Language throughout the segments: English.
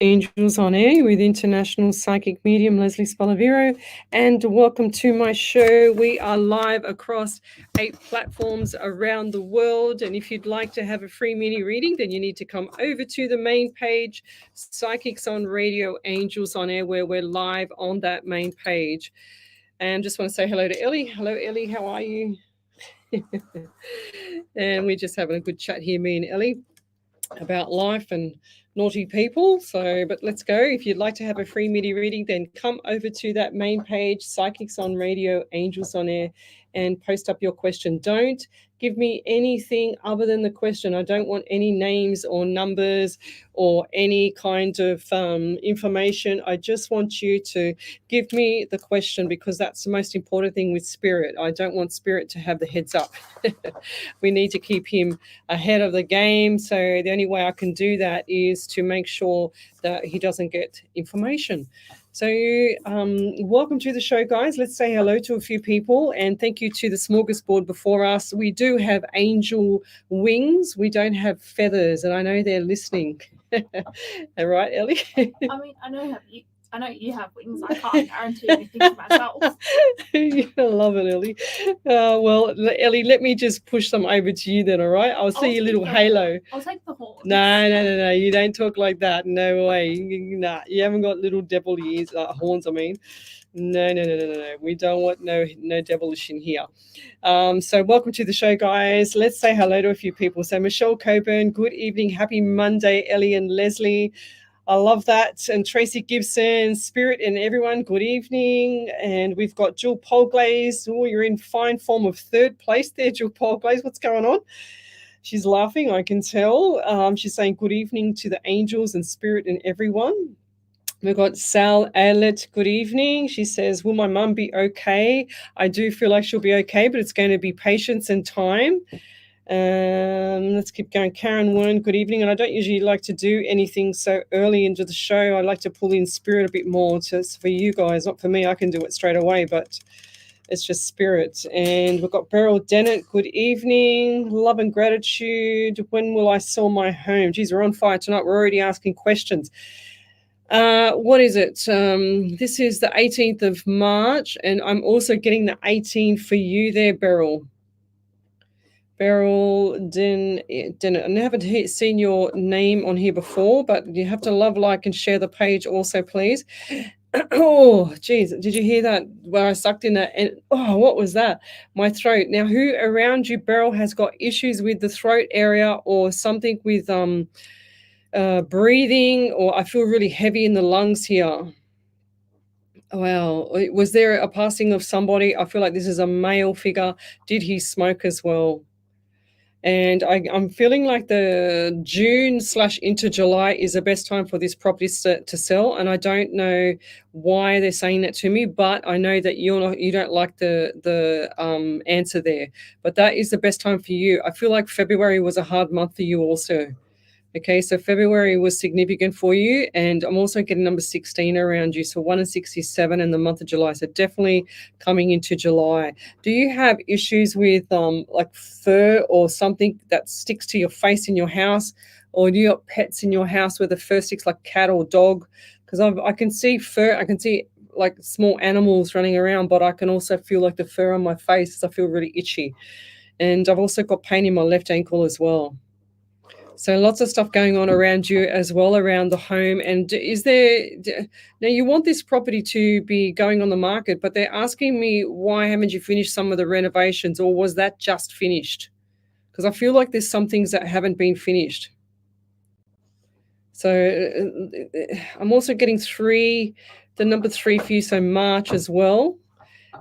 Angels on Air with International Psychic Medium Lesley Spaliviero, and welcome to my show. We are live across 8 platforms around the world, and if you'd like to have a free mini reading, then you need to come over to the main page, Psychics on Radio, Angels on Air, where we're live on that main page. And just want to say hello to Ellie. Hello, Ellie. How are you? And we're just having a good chat here, me and Ellie, about life and naughty people. But let's go. If you'd like to have a free midi reading, then come over to that main page, Psychics on Radio, Angels on Air, and post up your question. Don't give me anything other than the question. I don't want any names or numbers or any kind of information. I just want you to give me the question, because that's the most important thing with Spirit. I don't want Spirit to have the heads up. We need to keep him ahead of the game. So the only way I can do that is to make sure that he doesn't get information. So welcome to the show, guys. Let's say hello to a few people, and thank you to the smorgasbord before us. We do have angel wings. We don't have feathers, and I know they're listening. All right, Ellie? I mean, I know you have wings. I can't guarantee anything for myself. I love it, Ellie. Well, Ellie, let me just push them over to you then, all right? I'll see your little halo. I'll take the horn. No. You don't talk like that. No way. Nah, you haven't got little devil ears, horns, I mean. No. We don't want no devilish in here. So welcome to the show, guys. Let's say hello to a few people. So Michelle Coburn, good evening. Happy Monday, Ellie and Leslie. I love that. And Tracy Gibson, Spirit and everyone, good evening. And we've got Jill Polglaze. Oh, you're in fine form of third place there, Jill Polglaze. What's going on? She's laughing, I can tell. She's saying good evening to the angels and Spirit and everyone. We've got Sal Aylett, good evening. She says, will my mum be okay? I do feel like she'll be okay, but it's going to be patience and time. Let's keep going. Karen Wern, good evening. And I don't usually like to do anything so early into the show. I like to pull in Spirit a bit more for you guys, not for me. I can do it straight away, but it's just Spirit. And we've got Beryl Dennett, good evening. Love and gratitude. When will I sell my home? Geez, we're on fire tonight. We're already asking questions. What is it? This is the 18th of March, and I'm also getting the 18 for you there, Beryl. Beryl Dennett. I haven't seen your name on here before, but you have to love, like, and share the page also, please. Oh, geez. Did you hear that? Where I sucked in that? And, oh, what was that? My throat. Now, who around you, Beryl, has got issues with the throat area or something with breathing, or I feel really heavy in the lungs here? Wow. Was there a passing of somebody? I feel like this is a male figure. Did he smoke as well? And I'm feeling like the June / into July is the best time for this property to sell. And I don't know why they're saying that to me, but I know that you don't like the answer there. But that is the best time for you. I feel like February was a hard month for you also. Okay, so February was significant for you, and I'm also getting number 16 around you, so 1 and 67 in the month of July, so definitely coming into July. Do you have issues with like fur or something that sticks to your face in your house, or do you have pets in your house where the fur sticks, like cat or dog? Because I can see fur, I can see like small animals running around, but I can also feel like the fur on my face. I feel really itchy, and I've also got pain in my left ankle as well. So lots of stuff going on around you as well, around the home. And is there, now you want this property to be going on the market, but they're asking me, why haven't you finished some of the renovations, or was that just finished? Because I feel like there's some things that haven't been finished. So I'm also getting the number 3 for you, so March as well.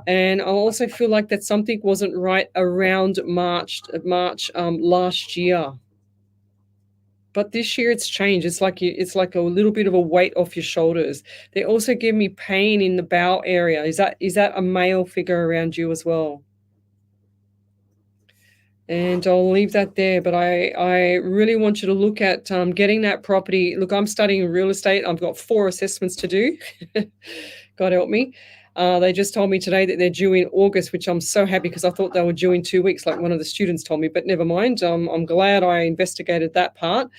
And I also feel like that something wasn't right around March last year. But this year it's changed. It's like a little bit of a weight off your shoulders. They also give me pain in the bowel area. Is that a male figure around you as well? And I'll leave that there. But I really want you to look at getting that property. Look, I'm studying real estate. I've got 4 assessments to do. God help me. They just told me today that they're due in August, which I'm so happy, because I thought they were due in 2 weeks, like one of the students told me, but never mind. I'm glad I investigated that part.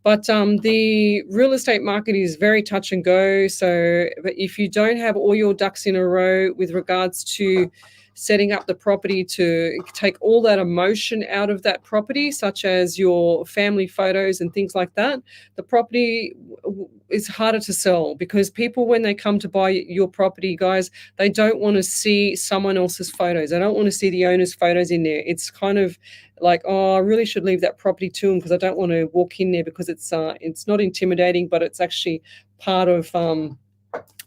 But the real estate market is very touch and go. So, but if you don't have all your ducks in a row with regards to setting up the property to take all that emotion out of that property, such as your family photos and things like that, the property is harder to sell, because people, when they come to buy your property, guys, they don't want to see someone else's photos. They don't want to see the owner's photos in there. It's kind of like, oh, I really should leave that property to them, because I don't want to walk in there, because it's not intimidating, but it's actually part of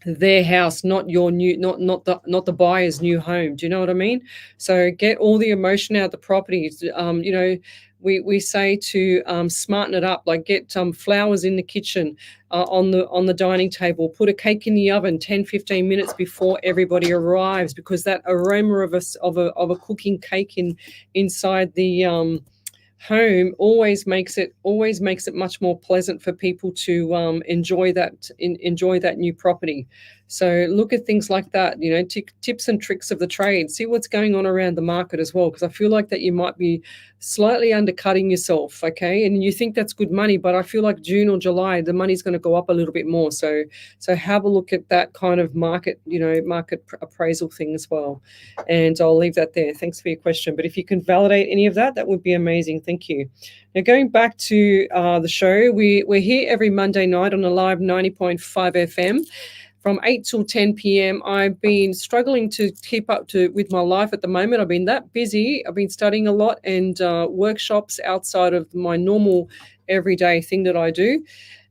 their house, not your new, not the buyer's new home. Do you know what I mean? So get all the emotion out of the property. You know, we say to smarten it up, like get flowers in the kitchen, on the dining table, put a cake in the oven 10-15 minutes before everybody arrives, because that aroma of a cooking cake inside the home always makes it much more pleasant for people to enjoy that new property. So look at things like that, you know, tips and tricks of the trade. See what's going on around the market as well, because I feel like that you might be slightly undercutting yourself, okay? And you think that's good money, but I feel like June or July the money's going to go up a little bit more. So have a look at that kind of market, you know, market appraisal thing as well. And I'll leave that there. Thanks for your question. But if you can validate any of that, that would be amazing. Thank you. Now, going back to the show, we're here every Monday night on a live 90.5 FM. From 8 till 10 p.m. I've been struggling to keep up with my life at the moment. I've been that busy. I've been studying a lot, and workshops outside of my normal everyday thing that I do.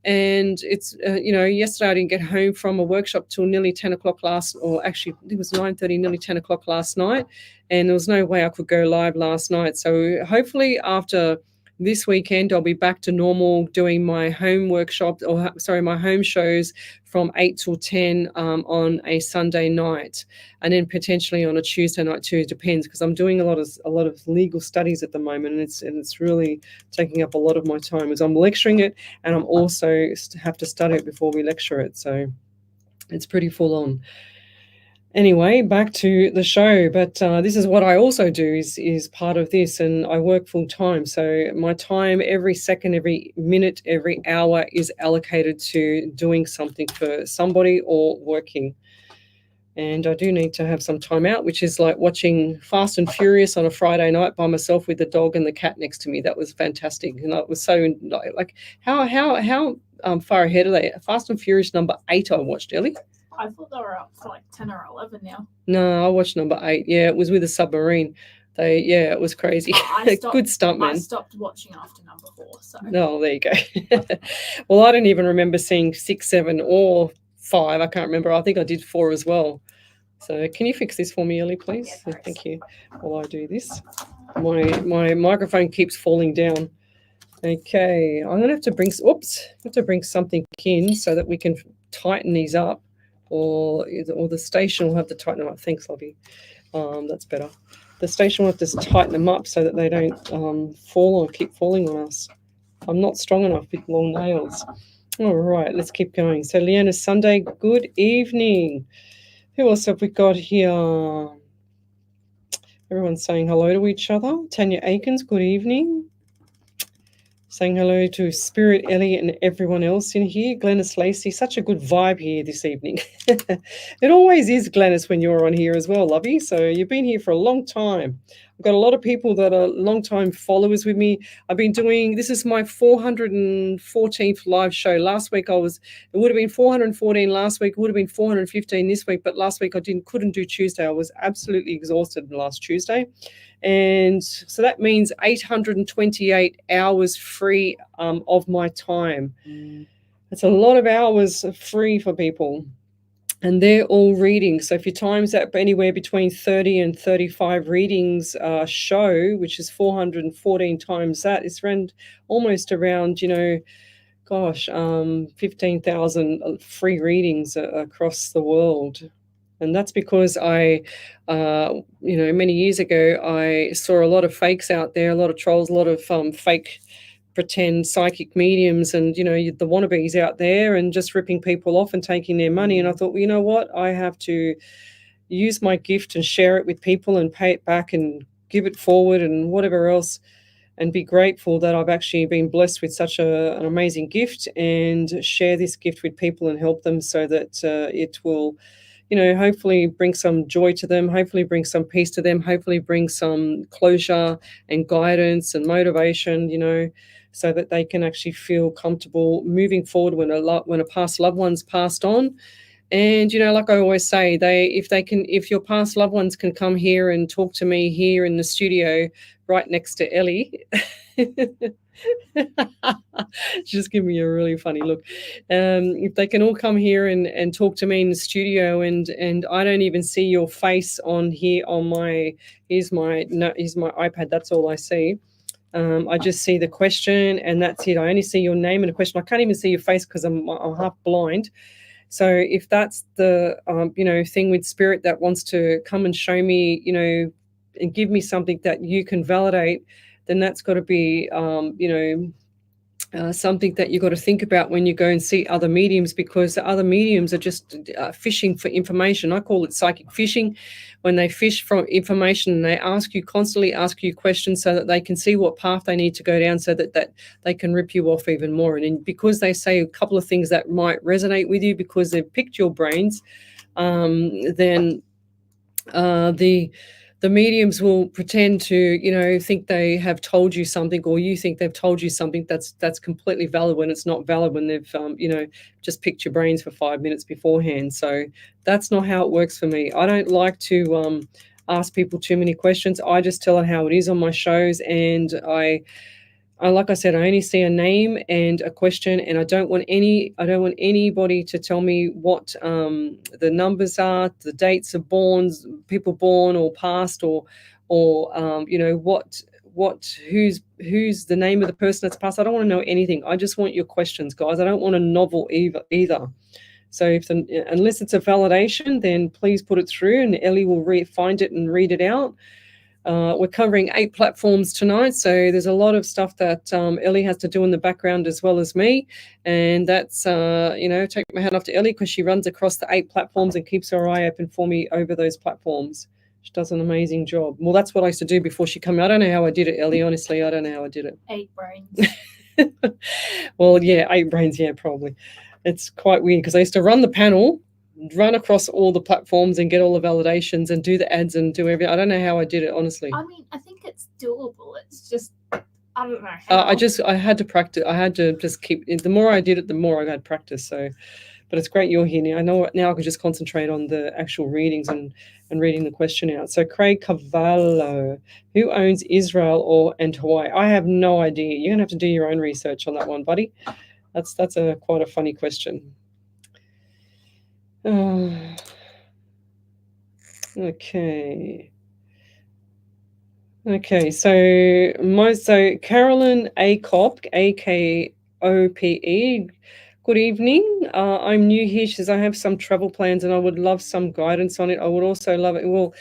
And it's, you know, yesterday I didn't get home from a workshop till nearly 10 o'clock or actually it was 9:30, nearly 10 o'clock last night. And there was no way I could go live last night. So hopefully after this weekend, I'll be back to normal doing my home workshop, my home shows from 8 till 10 on a Sunday night, and then potentially on a Tuesday night too. It depends, because I'm doing a lot of legal studies at the moment, and it's really taking up a lot of my time as I'm lecturing it, and I'm also have to study it before we lecture it. So it's pretty full on. Anyway, back to the show. But this is what I also do is part of this, and I work full time. So my time, every second, every minute, every hour is allocated to doing something for somebody or working. And I do need to have some time out, which is like watching Fast and Furious on a Friday night by myself with the dog and the cat next to me. That was fantastic. And it was so like how far ahead are they? Fast and Furious number 8 I watched, Ellie. I thought they were up to like 10 or 11 now. No, I watched number 8. Yeah, it was with a submarine. It was crazy. Good stuntman. I stopped watching after number 4. So. Oh, there you go. Well, I don't even remember seeing 6, 7, or 5. I can't remember. I think I did 4 as well. So can you fix this for me, Ellie, please? Yeah, thank you. While I do this. My microphone keeps falling down. Okay, I'm going to have to bring something in so that we can tighten these up. Or the station will have to tighten them up. Thanks, Lobby. That's better. The station will have to tighten them up so that they don't fall or keep falling on us. I'm not strong enough with long nails. All right, let's keep going. So Leanna Sunday, good evening. Who else have we got here? Everyone's saying hello to each other. Tanya Aikens, good evening. Saying hello to Spirit Ellie and everyone else in here. Glennis Lacey, such a good vibe here this evening. It always is, Glennis, when you're on here as well, lovey. So you've been here for a long time. I've got a lot of people that are long-time followers with me. I've been doing, this is my 414th live show. Last week it would have been 414 last week. It would have been 415 this week. But last week I couldn't do Tuesday. I was absolutely exhausted last Tuesday. And so that means 828 hours free of my time. It's a lot of hours free for people. And they're all readings. So if you times that anywhere between 30 and 35 readings show, which is 414 times that, it's almost around, 15,000 free readings across the world. And that's because I, many years ago, I saw a lot of fakes out there, a lot of trolls, a lot of fake pretend psychic mediums and, the wannabes out there and just ripping people off and taking their money. And I thought, well, you know what? I have to use my gift and share it with people and pay it back and give it forward and whatever else. and be grateful that I've actually been blessed with such an amazing gift, and share this gift with people and help them so that it will, hopefully bring some joy to them, hopefully bring some peace to them, hopefully bring some closure and guidance and motivation, so that they can actually feel comfortable moving forward when a past loved one's passed on. And like I always say, if your past loved ones can come here and talk to me here in the studio right next to Ellie. Just give me a really funny look. If they can all come here and talk to me in the studio, and I don't even see your face on here on my here's my iPad. That's all I see. I just see the question, and that's it. I only see your name and a question. I can't even see your face because I'm half blind. So if that's the thing with spirit that wants to come and show me, and give me something that you can validate, then that's got to be something that you've got to think about when you go and see other mediums, because the other mediums are just fishing for information. I call it psychic fishing, when they fish for information and they constantly ask you questions so that they can see what path they need to go down, so that they can rip you off even more. And because they say a couple of things that might resonate with you because they've picked your brains, then the mediums will pretend to, think they have told you something, or you think they've told you something that's completely valid when it's not valid, when they've, just picked your brains for 5 minutes beforehand. So that's not how it works for me. I don't like to ask people too many questions. I just tell it how it is on my shows, and like I said, I only see a name and a question, and I don't want anybody to tell me what the numbers are, the dates of people born or passed, or who's the name of the person that's passed. I don't want to know anything. I just want your questions, guys. I don't want a novel either. So unless it's a validation, then please put it through, and Ellie will find it and read it out. We're covering 8 platforms tonight, so there's a lot of stuff that Ellie has to do in the background as well as me, and that's take my hat off to Ellie, because she runs across the 8 platforms and keeps her eye open for me over those platforms. She does an amazing job. Well, that's what I used to do before she came. I don't know how I did it, Ellie. Honestly, I don't know how I did it. 8 brains. Well, yeah, 8 brains. Yeah, probably. It's quite weird because I used to run the panel, run across all the platforms and get all the validations and do the ads and do everything. I don't know how I did it, honestly. I mean, I think it's doable. It's just, I don't know how. I had to practice. I had to just keep, the more I did it, the more I got practice. So, but it's great you're here now. I know now I can just concentrate on the actual readings and reading the question out. So Craig Cavallo, who owns Israel and Hawaii? I have no idea. You're going to have to do your own research on that one, buddy. That's quite a funny question. Okay. So Carolyn Acope, AKOPE. Good evening. I'm new here. She says, I have some travel plans and I would love some guidance on it. I would also love it. Well,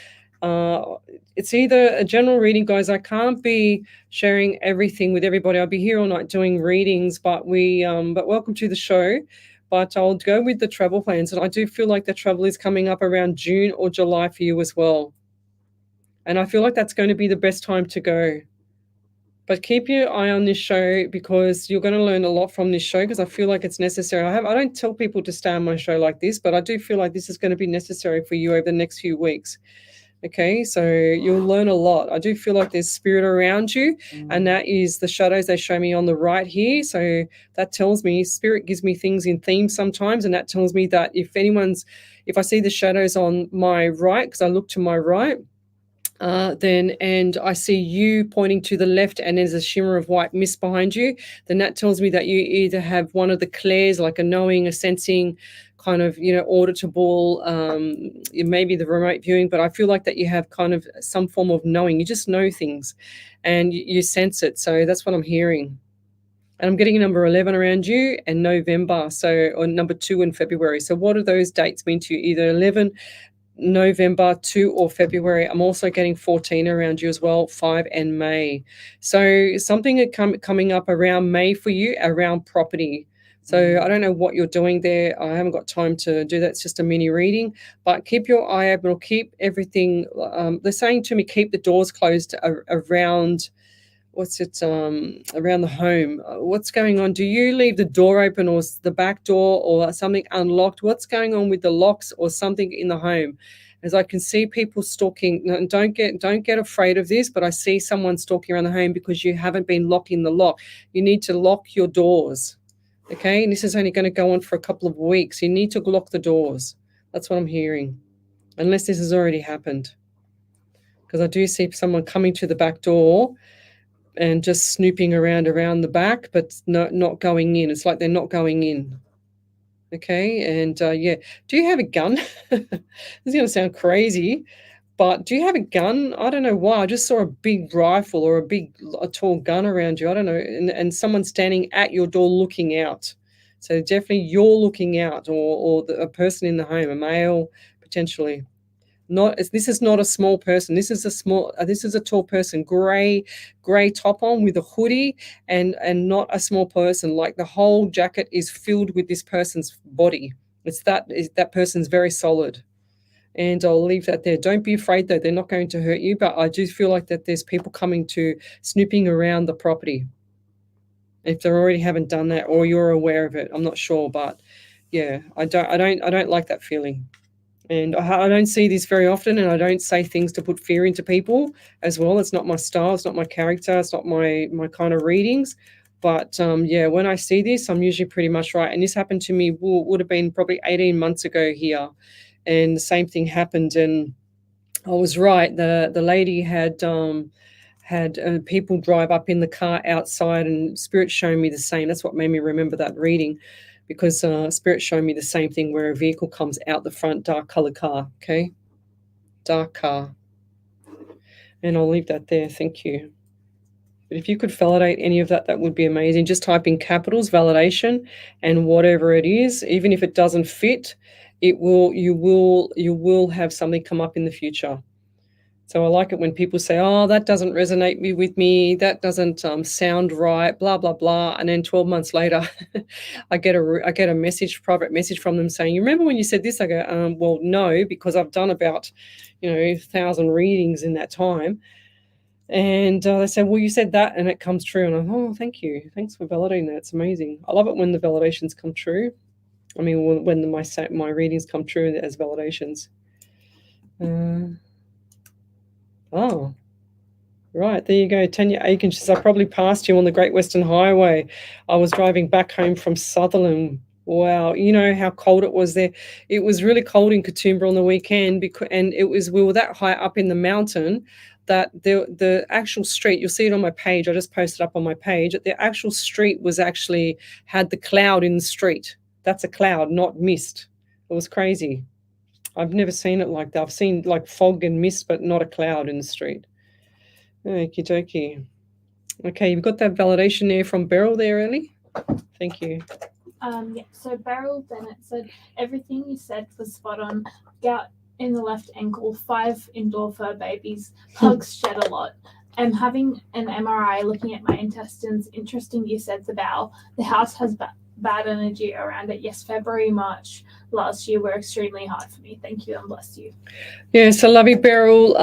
it's either a general reading, guys. I can't be sharing everything with everybody. I'll be here all night doing readings, but welcome to the show. But I'll go with the travel plans, and I do feel like the travel is coming up around June or July for you as well. And I feel like that's going to be the best time to go. But keep your eye on this show, because you're going to learn a lot from this show, because I feel like it's necessary. I don't tell people to stay on my show like this, but I do feel like this is going to be necessary for you over the next few weeks. Okay, so you'll learn a lot. I do feel like there's spirit around you, and that is the shadows they show me on the right here. So that tells me spirit gives me things in theme sometimes, and that tells me that if I see the shadows on my right, because I look to my right, and I see you pointing to the left and there's a shimmer of white mist behind you, then that tells me that you either have one of the clairs, like a knowing, a sensing, kind of, auditable, maybe the remote viewing, but I feel like that you have kind of some form of knowing. You just know things and you sense it. So that's what I'm hearing. And I'm getting number 11 around you and November, or number 2 in February. So what do those dates mean to you? Either 11, November, 2 or February. I'm also getting 14 around you as well, 5 and May. So something coming up around May for you, around property. So I don't know what you're doing there. I haven't got time to do that. It's just a mini reading. But keep your eye open, or keep everything. They're saying to me, keep the doors closed around around the home. What's going on? Do you leave the door open or the back door or something unlocked? What's going on with the locks or something in the home? As I can see people stalking, and don't get afraid of this, but I see someone stalking around the home because you haven't been locking the lock. You need to lock your doors. Okay, and this is only going to go on for a couple of weeks. You need to lock the doors. That's what I'm hearing, unless this has already happened. Because I do see someone coming to the back door and just snooping around the back, but not going in. It's like they're not going in. Okay, and yeah, do you have a gun? This is going to sound crazy, but do you have a gun? I don't know why. I just saw a big rifle or a tall gun around you. I don't know, and someone standing at your door looking out. So definitely you're looking out, or a person in the home, a male potentially. This is not a small person. This is a tall person, gray top on with a hoodie, and not a small person. Like the whole jacket is filled with this person's body. That person's very solid. And I'll leave that there. Don't be afraid though, they're not going to hurt you, but I do feel like that there's people coming to snooping around the property. If they already haven't done that or you're aware of it, I'm not sure, but yeah, I don't like that feeling. And I don't see this very often, and I don't say things to put fear into people as well. It's not my style. It's not my character. It's not my kind of readings. But yeah, when I see this, I'm usually pretty much right. And this happened to me, would have been probably 18 months ago here. And the same thing happened, and I was right. The lady had people drive up in the car outside, and Spirit showing me the same. That's what made me remember that reading, because Spirit showing me the same thing where a vehicle comes out the front, dark colored car. Okay, dark car. And I'll leave that there. Thank you. But if you could validate any of that, that would be amazing. Just type in capitals, validation, and whatever it is, even if it doesn't fit, you will have something come up in the future. So I like it when people say, oh, that doesn't resonate with me, that doesn't sound right, blah, blah, blah. And then 12 months later, I get a private message from them saying, you remember when you said this? I go, well, no, because I've done about, 1,000 readings in that time. And they say, well, you said that and it comes true. And I'm, oh, thank you. Thanks for validating that. It's amazing. I love it when the validations come true. I mean, when my readings come true as validations. Oh, right. There you go. Tanya Aiken says, I probably passed you on the Great Western Highway. I was driving back home from Sutherland. Wow. You know how cold it was there. It was really cold in Katoomba on the weekend, we were that high up in the mountain that the actual street, you'll see it on my page. I just posted up on my page. The actual street had the cloud in the street. That's a cloud, not mist. It was crazy. I've never seen it like that. I've seen like fog and mist, but not a cloud in the street. Okie dokie. Okay, you've got that validation there from Beryl there, Ellie. Thank you. Yeah, so Beryl Bennett said, everything you said was spot on. Gout in the left ankle, 5 indoor fur babies, pugs shed a lot. I'm having an MRI looking at my intestines. Interesting you said the bowel. The house has bad energy around it. Yes, February, March last year were extremely hard for me. Thank you and bless you. Yes, I love you, Beryl.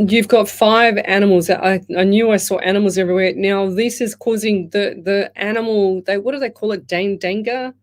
You've got 5 animals. I knew I saw animals everywhere. Now this is causing the animal. What do they call it? Danga.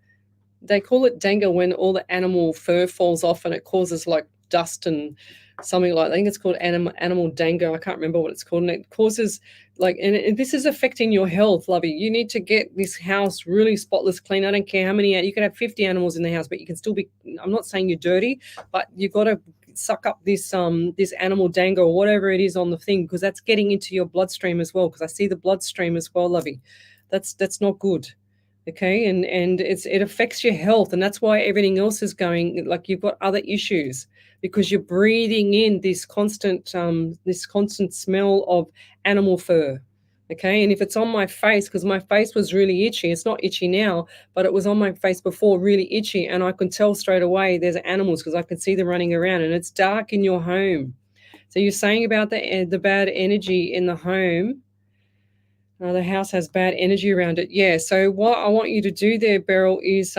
They call it danga when all the animal fur falls off and it causes like dust and something like. I think it's called animal danga. I can't remember what it's called, and it causes and this is affecting your health, lovey. You need to get this house really spotless clean. I don't care how many. You could have 50 animals in the house, but you can still be. I'm not saying you're dirty, but you've got to suck up this animal danga or whatever it is on the thing, because that's getting into your bloodstream as well. Because I see the bloodstream as well, lovey. That's not good. Okay, and it affects your health, and that's why everything else is going, like you've got other issues, because you're breathing in this constant smell of animal fur. Okay, and if it's on my face, because my face was really itchy, it's not itchy now, but it was on my face before, really itchy, and I can tell straight away there's animals because I can see them running around, and it's dark in your home. So you're saying about the bad energy in the home. The house has bad energy around it. Yeah. So what I want you to do there, Beryl, is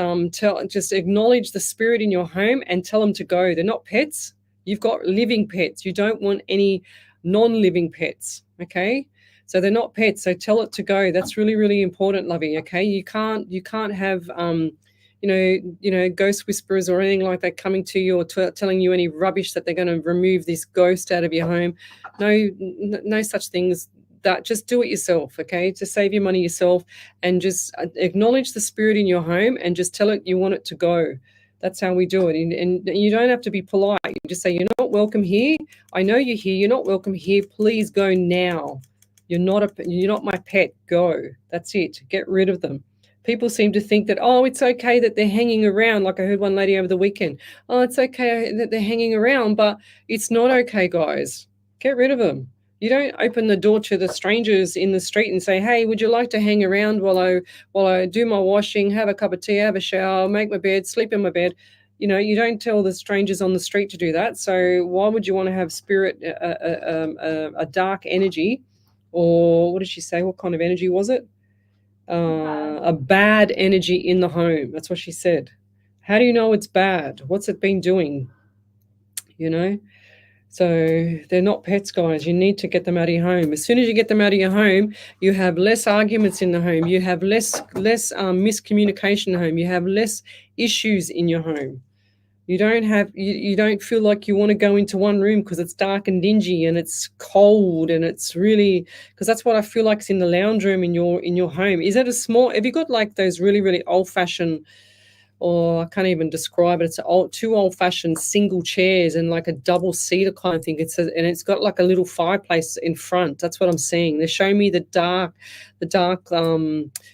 just acknowledge the spirit in your home and tell them to go. They're not pets. You've got living pets. You don't want any non-living pets. Okay. So they're not pets. So tell it to go. That's really, really important, lovey. Okay, you can't have ghost whisperers or anything like that coming to you or telling you any rubbish that they're going to remove this ghost out of your home. No such things. That just do it yourself, okay? To save your money yourself, and just acknowledge the spirit in your home and just tell it you want it to go. That's how we do it. And you don't have to be polite. You just say, you're not welcome here. I know you're here. You're not welcome here. Please go now. You're not my pet. Go. That's it. Get rid of them. People seem to think that, oh, it's okay that they're hanging around. Like I heard one lady over the weekend. Oh, it's okay that they're hanging around, but it's not okay, guys. Get rid of them. You don't open the door to the strangers in the street and say, hey, would you like to hang around while I do my washing, have a cup of tea, have a shower, make my bed, sleep in my bed? You don't tell the strangers on the street to do that. So why would you want to have spirit, a dark energy, or what did she say? What kind of energy was it? A bad energy in the home. That's what she said. How do you know it's bad? What's it been doing? So they're not pets, guys. You need to get them out of your home. As soon as you get them out of your home, you have less arguments in the home. You have less miscommunication in the home. You have less issues in your home. You don't feel like you want to go into one room because it's dark and dingy and it's cold and it's really, because that's what I feel like is in the lounge room in your home. Is it have you got like those really, really old-fashioned, or I can't even describe it. It's two old-fashioned single chairs and like a double seater kind of thing. And it's got like a little fireplace in front. That's what I'm seeing. They're showing me the dark.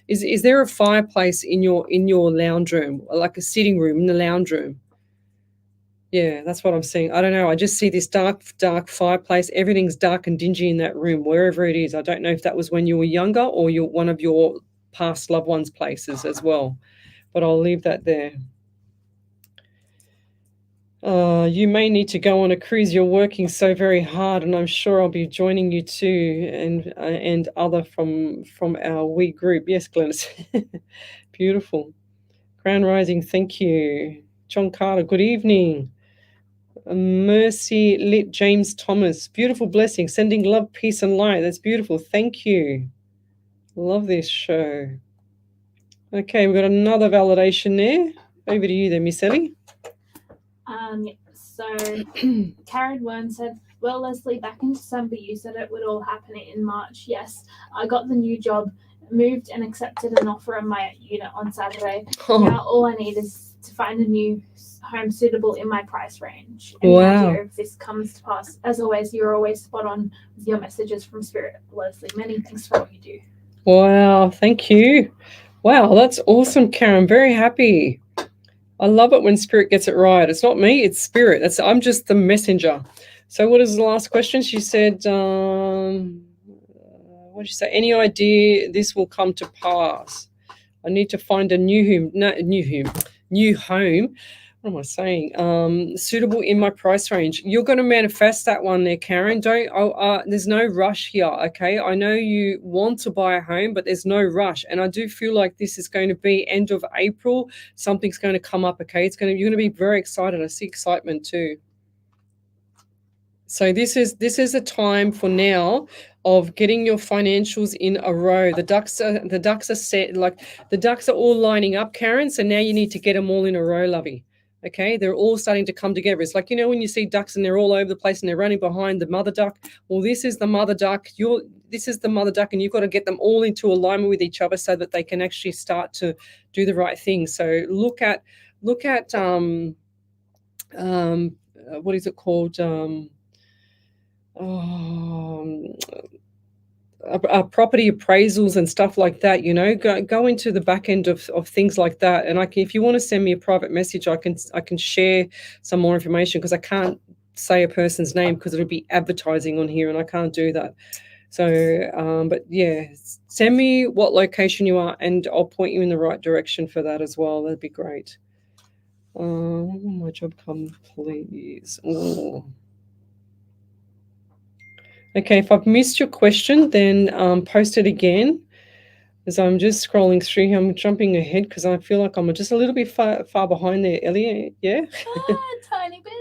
Is there a fireplace in your lounge room, like a sitting room in the lounge room? Yeah, that's what I'm seeing. I don't know. I just see this dark fireplace. Everything's dark and dingy in that room, wherever it is. I don't know if that was when you were younger or one of your past loved ones' places as well. But I'll leave that there. You may need to go on a cruise. You're working so very hard, and I'm sure I'll be joining you too, and other from our wee group. Yes, Glennis. Beautiful. Crown Rising, thank you. John Carter, good evening. Mercy Lit James Thomas, beautiful blessing. Sending love, peace, and light. That's beautiful. Thank you. Love this show. Okay, we've got another validation there. Over to you then, Miss Ellie. So Karen Wern said, well, Lesley, back in December, you said it would all happen in March. Yes, I got the new job, moved and accepted an offer on my unit on Saturday. Now all I need is to find a new home suitable in my price range. Any idea if this comes to pass? As always, you're always spot on with your messages from Spirit, Lesley. Many thanks for what you do. Wow, thank you. Wow, that's awesome, Karen. Very happy. I love it when Spirit gets it right. It's not me, it's Spirit. I'm just the messenger. So what is the last question? She said, what did she say? Any idea this will come to pass? I need to find a new home. What am I saying? Suitable in my price range. You're going to manifest that one there, Karen. There's no rush here, okay? I know you want to buy a home, but there's no rush. And I do feel like this is going to be end of April. Something's going to come up, okay? You're going to be very excited. I see excitement too. So this is a time for now of getting your financials in a row. The ducks are set, like the ducks are all lining up, Karen. So now you need to get them all in a row, lovey. Okay, they're all starting to come together. It's like, when you see ducks and they're all over the place and they're running behind the mother duck. Well, this is the mother duck. This is the mother duck, and you've got to get them all into alignment with each other so that they can actually start to do the right thing. So look at what is it called? Property appraisals and stuff like that, go into the back end of things like that. And if you want to send me a private message, I can share some more information, because I can't say a person's name because it'll be advertising on here and I can't do that. So but yeah, send me what location you are and I'll point you in the right direction for that as well. That'd be great. When will my job come, please? Okay, if I've missed your question, then post it again. As I'm just scrolling through here, I'm jumping ahead because I feel like I'm just a little bit far behind there, Ellie. Yeah? Tiny bit.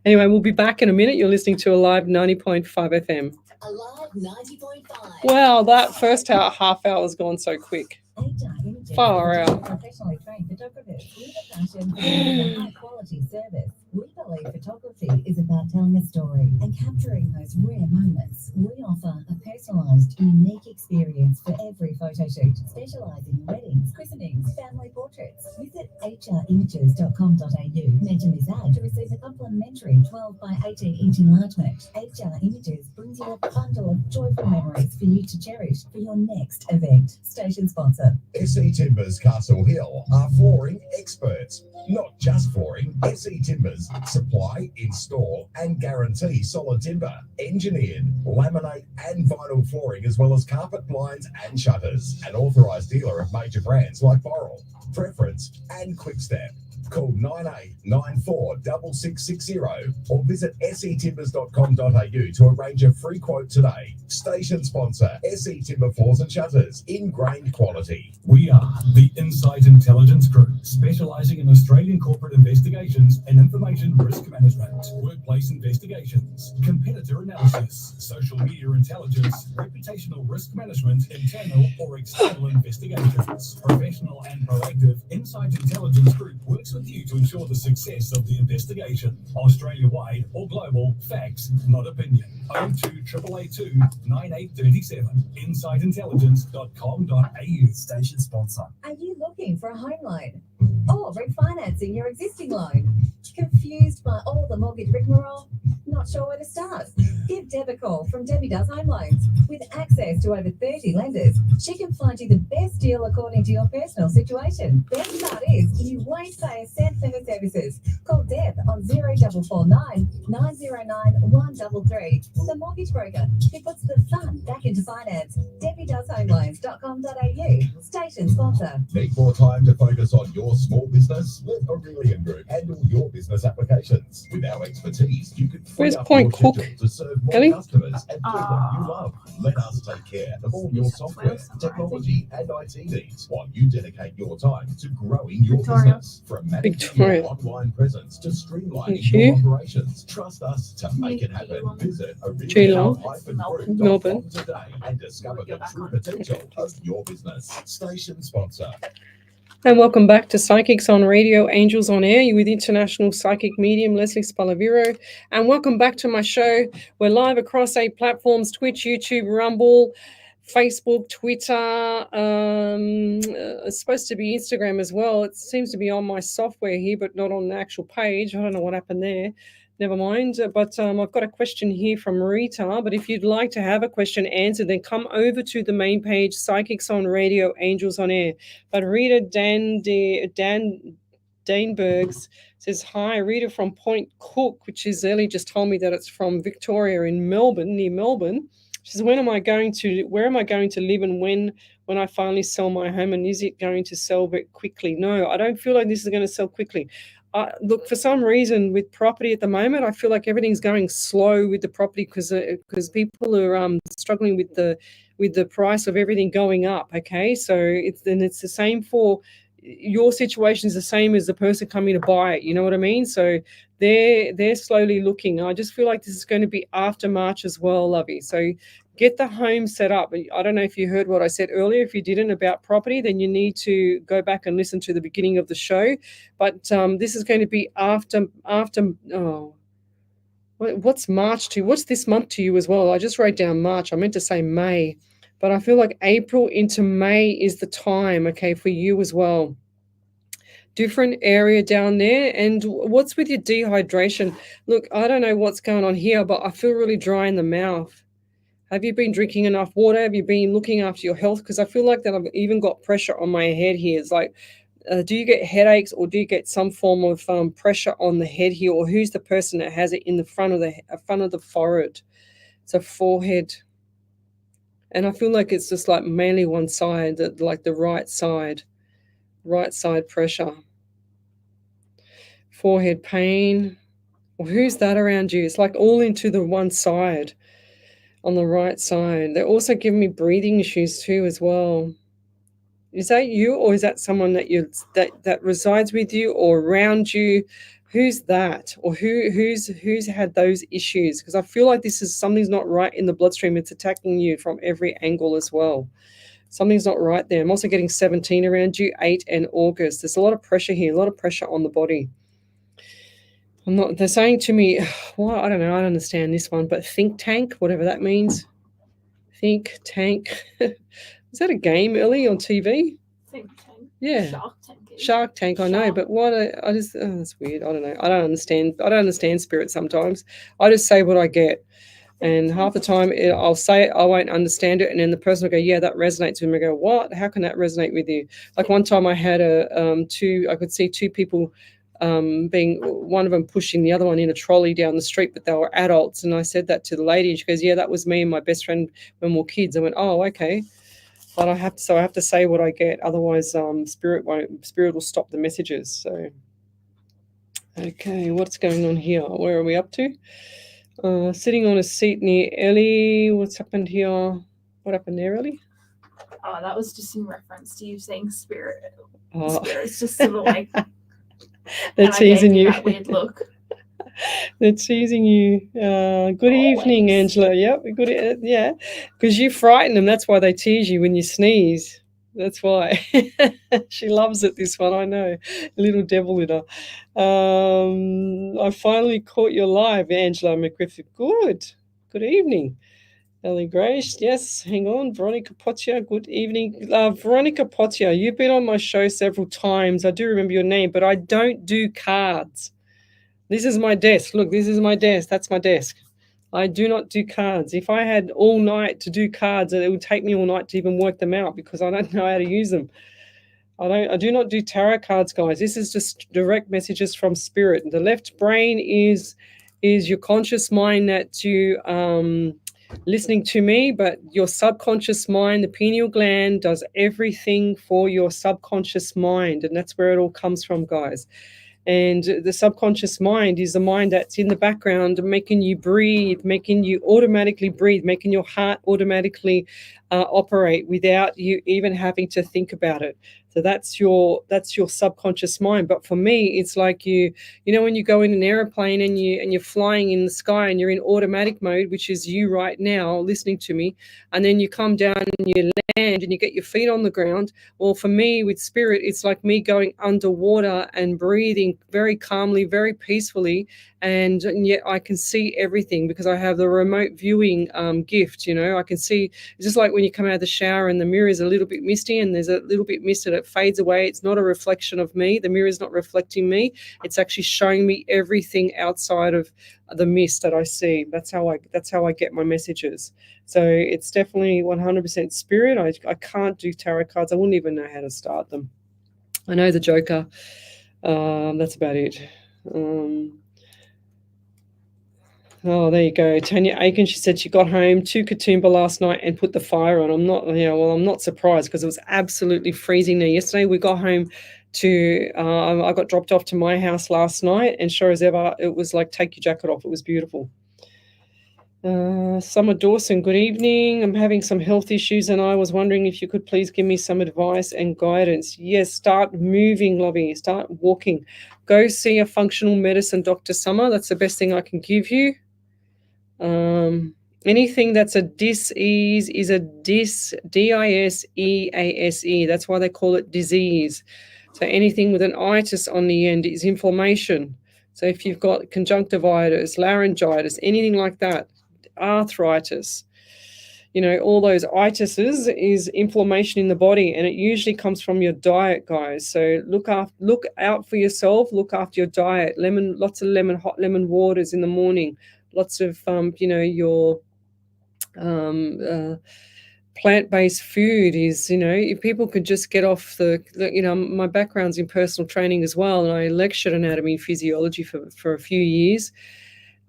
Anyway, we'll be back in a minute. You're listening to Alive 90.5 FM. Alive 90.5. Wow, that first half hour has gone so quick. Far out. Professionally trained photographers with a passion for delivering a high quality service. We believe photography is about telling a story and capturing those rare moments. We offer a personalised, unique experience for every photo shoot, specialising in weddings, christenings, family portraits. Visit hrimages.com.au. Mention this ad to receive a complimentary 12 by 18 inch enlargement. HR Images brings you a bundle of joyful memories for you to cherish for your next event. Station sponsor. SE Timbers Castle Hill are flooring experts. Not just flooring, SE Timbers supply, install and guarantee solid timber, engineered, laminate and vinyl flooring, as well as carpet, blinds and shutters. An authorised dealer of major brands like Boral, Preference and Quickstep. Call 98946660 or visit setimbers.com.au to arrange a free quote today. Station sponsor, SE Timber Floors and Shutters, ingrained quality. We are the Insight Intelligence Group, specialising in Australian corporate investigations and information risk management, workplace investigations, competitor analysis, social media intelligence, reputational risk management, internal or external investigations. Professional and proactive, Insight Intelligence Group works with you to ensure the success of the investigation. Australia-wide or global, facts, not opinion. 02 882 9837. InsightIntelligence.com.au. Station sponsor. Are you looking for a home loan or refinancing your existing loan? Confused by all the mortgage rigmarole? Not sure where to start? Give Deb a call from Debbie Does Home Loans. With access to over 30 lenders, she can find you the best deal according to your personal situation. Best part is, you won't pay a cent for her services. Call Deb on 0449 909 133. The mortgage broker who puts the fun back into finance. DebbieDoesHomeLoans.com.au. Station sponsor. Need more time to focus on your small business? Let Aurelian Group handle your business applications. With our expertise, you can free Where's up Point your Cook? schedule to serve more Ellie? customers and do what you love. Let us take care of all your software, technology and IT needs while you dedicate your time to growing your business. From managing your online presence to streamlining your operations, trust us to make it happen. Visit Aurelian-Group.com today and discover the true potential of your business. Station sponsor. And welcome back to Psychics on Radio, Angels on Air. You're with international psychic medium Lesley Spaliviero. And welcome back to my show. We're live across 8 platforms: Twitch, YouTube, Rumble, Facebook, Twitter. It's supposed to be Instagram as well. It seems to be on my software here, but not on the actual page. I don't know what happened there. Never mind. But I've got a question here from Rita. But if you'd like to have a question answered, then come over to the main page, Psychics on Radio, Angels on Air. But Rita Danebergs says, hi, Rita from Point Cook, which is Ellie just told me that it's from Victoria in Melbourne, near Melbourne. She says, where am I going to live, and when I finally sell my home, and is it going to sell very quickly? No, I don't feel like this is going to sell quickly. Look, for some reason with property at the moment, I feel like everything's going slow with the property because people are struggling with the price of everything going up. Okay, so it's the same for your situation is the same as the person coming to buy it. You know what I mean? So they're slowly looking. I just feel like this is going to be after March as well, lovey. So get the home set up. I don't know if you heard what I said earlier. If you didn't about property, then you need to go back and listen to the beginning of the show. But this is going to be after. What's March to? What's this month to you as well? I just wrote down March. I meant to say May, but I feel like April into May is the time. Okay, for you as well. Different area down there. And what's with your dehydration? Look, I don't know what's going on here, but I feel really dry in the mouth. Have you been drinking enough water? Have you been looking after your health? Because I feel like that I've even got pressure on my head here. It's like, do you get headaches, or do you get some form of pressure on the head here? Or who's the person that has it in the front of the forehead? It's a forehead. And I feel like it's just like mainly one side, like the right side pressure. Forehead pain. Well, who's that around you? It's like all into the one side. On the right side. They're also giving me breathing issues too as well. Is that you, or is that someone that resides with you or around you who's that, or who's had those issues? Because I feel like this is something's not right in the bloodstream. It's attacking you from every angle as well. Something's not right there. I'm also getting 17 around you, 8 and August. There's a lot of pressure here, a lot of pressure on the body. They're saying to me, well, I don't know, I don't understand this one, but think tank, whatever that means. Think tank. Is that a game, Ellie, on TV? Think tank. Yeah. Shark Tank. Shark Tank, I know, but what I just that's weird. I don't know. I don't understand spirit sometimes. I just say what I get. And half the time I'll say it, I won't understand it, and then the person will go, yeah, that resonates with me. I go, what? How can that resonate with you? Like one time I had I could see two people being, one of them pushing the other one in a trolley down the street, but they were adults. And I said that to the lady, and she goes, yeah, that was me and my best friend when we were kids. I went, oh, okay. But I have to say what I get, otherwise spirit will stop the messages. So okay, what's going on here? Where are we up to? Sitting on a seat near Ellie. What's happened here? What happened there, Ellie? Oh, that was just in reference to you saying spirit. Oh. Spirit's just sort of like they're teasing you. That weird look. They're teasing you. Good evening, Angela. Yep, good. Yeah, because you frighten them. That's why they tease you when you sneeze. That's why. She loves it, this one, I know. A little devil in her. I finally caught you live, Angela McGriffith. Good evening. Ellie Grace, yes, hang on. Veronica Potia, good evening. Veronica Potia, you've been on my show several times. I do remember your name, but I don't do cards. This is my desk. Look, this is my desk. That's my desk. I do not do cards. If I had all night to do cards, it would take me all night to even work them out because I don't know how to use them. I do not do tarot cards, guys. This is just direct messages from spirit. The left brain is your conscious mind that you listening to me, but your subconscious mind, the pineal gland, does everything for your subconscious mind, and that's where it all comes from, guys. And the subconscious mind is the mind that's in the background, making you breathe, making you automatically breathe, making your heart automatically operate without you even having to think about it. So that's your subconscious mind. But for me, it's like you know when you go in an airplane and you're flying in the sky and you're in automatic mode, which is you right now listening to me, and then you come down and you land and you get your feet on the ground. Well, for me with spirit, it's like me going underwater and breathing very calmly, very peacefully, and yet I can see everything because I have the remote viewing gift. You know, I can see. It's just like when you come out of the shower and the mirror is a little bit misty and there's a little bit mist and it fades away. It's not a reflection of me. The mirror is not reflecting me. It's actually showing me everything outside of the mist that I see. That's how I get my messages. So it's definitely 100% spirit. I can't do tarot cards. I wouldn't even know how to start them. I know the Joker. That's about it. Oh, there you go. Tanya Aiken, she said she got home to Katoomba last night and put the fire on. I'm not surprised because it was absolutely freezing there yesterday. We got home to, I got dropped off to my house last night, and sure as ever, it was like, take your jacket off. It was beautiful. Summer Dawson, good evening. I'm having some health issues and I was wondering if you could please give me some advice and guidance. Yes, start moving, Lovey. Start walking. Go see a functional medicine doctor, Summer. That's the best thing I can give you. Anything that's a dis-ease is a D-I-S-E-A-S-E. That's why they call it disease. So anything with an itis on the end is inflammation. So if you've got conjunctivitis, laryngitis, anything like that, arthritis, you know, all those itises is inflammation in the body, and it usually comes from your diet, guys. So look out for yourself. Look after your diet. Lots of hot lemon waters in the morning. Lots of your plant-based food is, if people could just get off my background's in personal training as well, and I lectured anatomy and physiology for a few years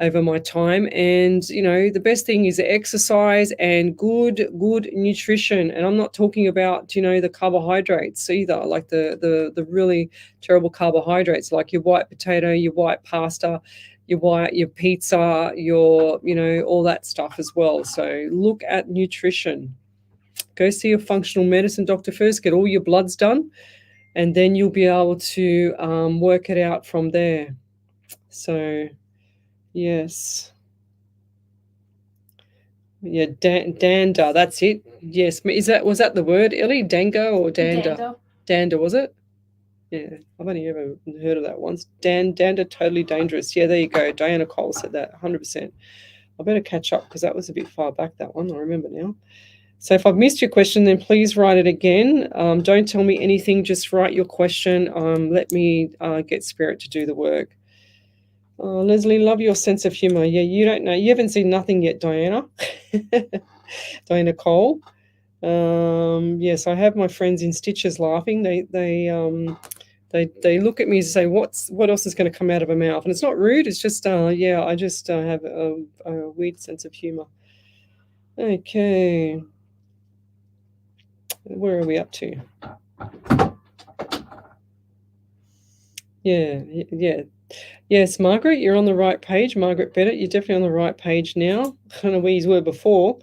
over my time. And the best thing is exercise and good nutrition. And I'm not talking about the carbohydrates either, like the really terrible carbohydrates like your white potato, your white pasta, your pizza, all that stuff as well. So look at nutrition. Go see a functional medicine doctor first, get all your bloods done, and then you'll be able to work it out from there. So, yes. Yeah, dander, that's it. Yes. Was that the word, Ellie? Dango or dander? Dander. Dander, was it? Yeah, I've only ever heard of that once. Dander, totally dangerous. Yeah, there you go. Diana Cole said that, 100%. I better catch up because that was a bit far back, that one. I remember now. So if I've missed your question, then please write it again. Don't tell me anything. Just write your question. Let me get Spirit to do the work. Lesley, love your sense of humor. Yeah, you don't know. You haven't seen nothing yet, Diana. Diana Cole. Yes, I have my friends in stitches laughing. They look at me and say, what else is going to come out of her mouth? And it's not rude. It's just, I just have a weird sense of humor. Okay. Where are we up to? Yeah. Yes, Margaret, you're on the right page. Margaret Bennett, you're definitely on the right page now. I don't know where you were before.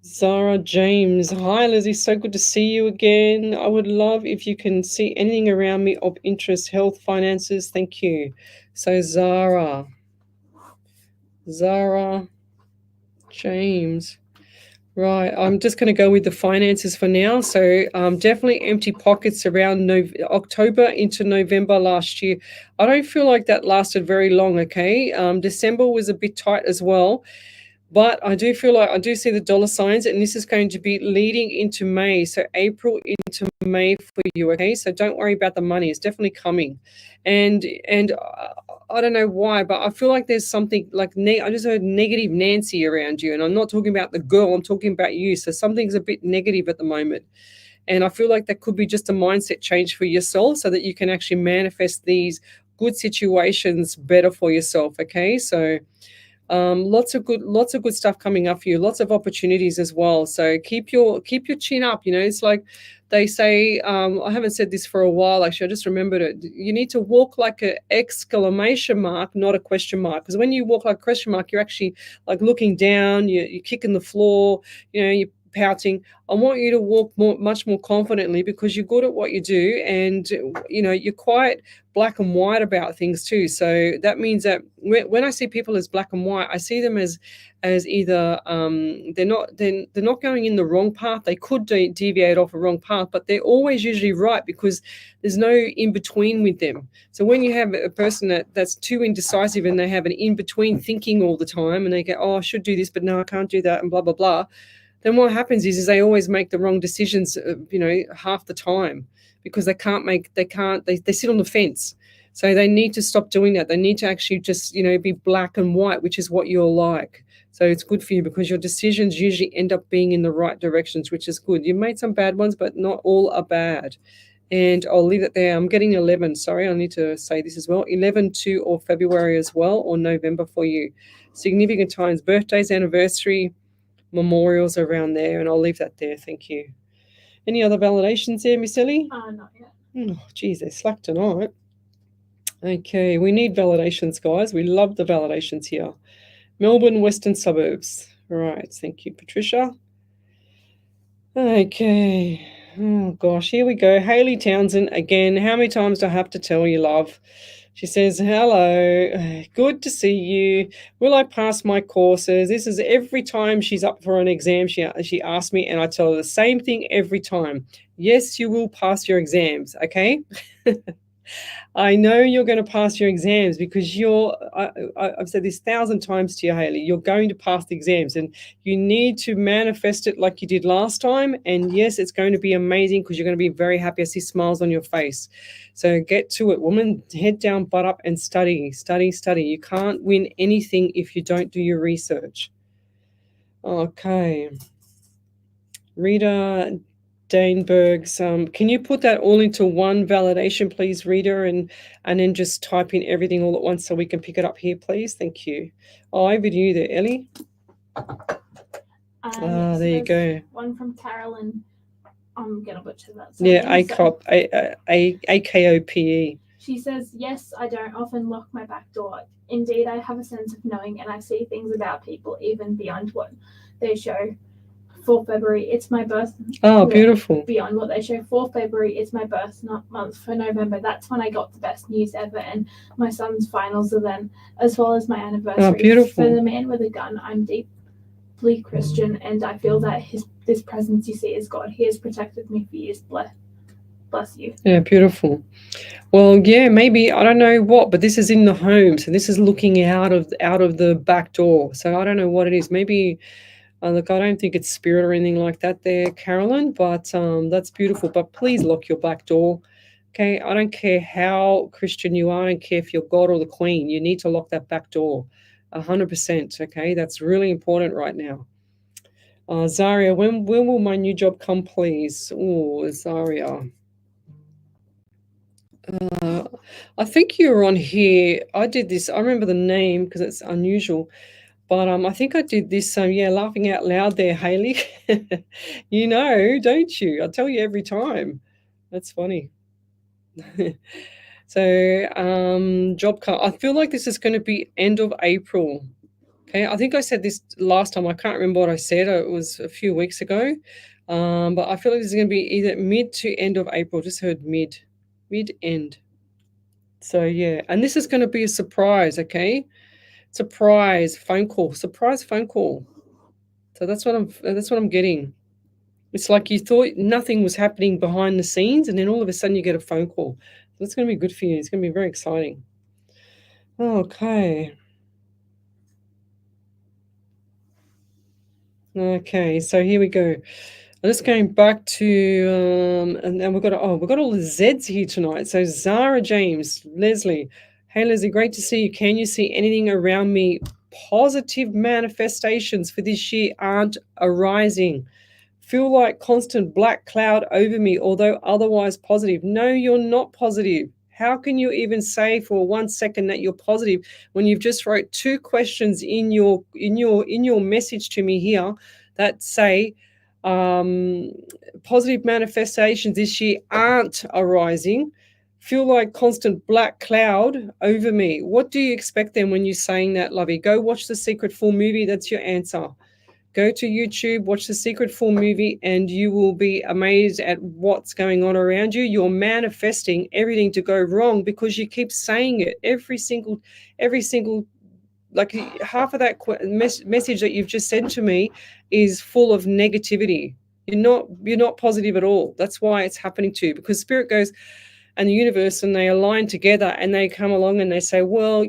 Zara James, hi Lizzie, so good to see you again. I would love if you can see anything around me of interest, health, finances. Thank you. So Zara James. Right, I'm just going to go with the finances for now. So definitely empty pockets around October into November last year. I don't feel like that lasted very long, okay? December was a bit tight as well. But I do feel like I do see the dollar signs, and this is going to be leading into May. So April into May for you, okay? So don't worry about the money. It's definitely coming. And I don't know why, but I feel like there's something like I just heard negative Nancy around you. And I'm not talking about the girl, I'm talking about you. So something's a bit negative at the moment. And I feel like that could be just a mindset change for yourself so that you can actually manifest these good situations better for yourself, okay? So lots of good stuff coming up for you, lots of opportunities as well. So keep your chin up. It's like they say, I haven't said this for a while, actually, I just remembered it. You need to walk like an exclamation mark, not a question mark, because when you walk like a question mark, you're actually like looking down, you're kicking the floor, you're pouting. I want you to walk much more confidently because you're good at what you do, and you're quite black and white about things too. So that means that when I see people as black and white, I see them as either they're not going in the wrong path. They could deviate off a wrong path, but they're always usually right because there's no in between with them. So when you have a person that's too indecisive and they have an in between thinking all the time, and they go, oh, I should do this, but no, I can't do that, and blah blah blah. Then what happens is they always make the wrong decisions, half the time because they sit on the fence. So they need to stop doing that. They need to actually just, be black and white, which is what you're like. So it's good for you because your decisions usually end up being in the right directions, which is good. You've made some bad ones, but not all are bad. And I'll leave it there. I'm getting 11. Sorry, I need to say this as well. 11, 2, or February as well, or November for you. Significant times, birthdays, anniversary, memorials around there, and I'll leave that there. Thank you. Any other validations there, Miss Ellie? Not yet. Oh, geez, they're slack tonight. Okay, we need validations, guys. We love the validations here. Melbourne, Western Suburbs. Right, thank you, Patricia. Okay. Oh, gosh, here we go. Hayley Townsend again. How many times do I have to tell you, love? She says, hello, good to see you. Will I pass my courses? This is every time she's up for an exam, she asks me, and I tell her the same thing every time. Yes, you will pass your exams, okay? I know you're going to pass your exams because I've said this 1,000 times to you, Hayley, you're going to pass the exams and you need to manifest it like you did last time. And yes, it's going to be amazing because you're going to be very happy. I see smiles on your face. So get to it, woman, head down, butt up and study. You can't win anything if you don't do your research. Okay. Rita Daneberg's, can you put that all into one validation, please, Rita, and then just type in everything all at once so we can pick it up here, please? Thank you. Oh, over to you there, Ellie. So there you go. One from Carolyn. I'm going to butcher that. Yeah, AKOPE. She says, yes, I don't often lock my back door. Indeed, I have a sense of knowing and I see things about people even beyond what they show 4 February, it's my birth. Oh, beautiful. Beyond what they show, 4 February, it's my birth month for November. That's when I got the best news ever, and my son's finals are then, as well as my anniversary. Oh, beautiful. For the man with a gun, I'm deeply Christian, and I feel that this presence you see is God. He has protected me for years. Bless you. Yeah, beautiful. Well, yeah, maybe, I don't know what, but this is in the home, so this is looking out of the back door. So I don't know what it is. Maybe, look, I don't think it's spirit or anything like that there, Carolyn, but that's beautiful. But please lock your back door. Okay, I don't care how Christian you are. I don't care if you're God or the Queen. You need to lock that back door, 100%. Okay, that's really important right now. Zaria, when will my new job come, please? Oh, Zaria. I think you were on here. I did this. I remember the name because it's unusual, but I think I did this. Yeah, laughing out loud there, Haley. You know, don't you? I tell you every time. That's funny. So, job cut. I feel like this is going to be end of April. Okay, I think I said this last time. I can't remember what I said. It was a few weeks ago, but I feel like this is going to be either mid to end of April. Just heard mid-end. So yeah, and this is going to be a surprise, okay? Surprise phone call. So that's what I'm getting. It's like you thought nothing was happening behind the scenes, and then all of a sudden you get a phone call. That's going to be good for you. It's going to be very exciting. Okay. Okay, so here we go. I'm just going back to and then we've got all the Z's here tonight. So Zara James, Leslie. Hey Leslie, great to see you. Can you see anything around me? Positive manifestations for this year aren't arising. Feel like constant black cloud over me, although otherwise positive. No, you're not positive. How can you even say for 1 second that you're positive when you've just wrote 2 questions in your message to me here that say positive manifestations this year aren't arising? Feel like constant black cloud over me. What do you expect then when you're saying that, lovey? Go watch the Secret Full movie. That's your answer. Go to YouTube, watch the Secret Full movie, and you will be amazed at what's going on around you. You're manifesting everything to go wrong because you keep saying it. Every single, like half of that message that you've just sent to me is full of negativity. You're not positive at all. That's why it's happening to you, because Spirit goes, and the universe, and they align together, and they come along and they say, well,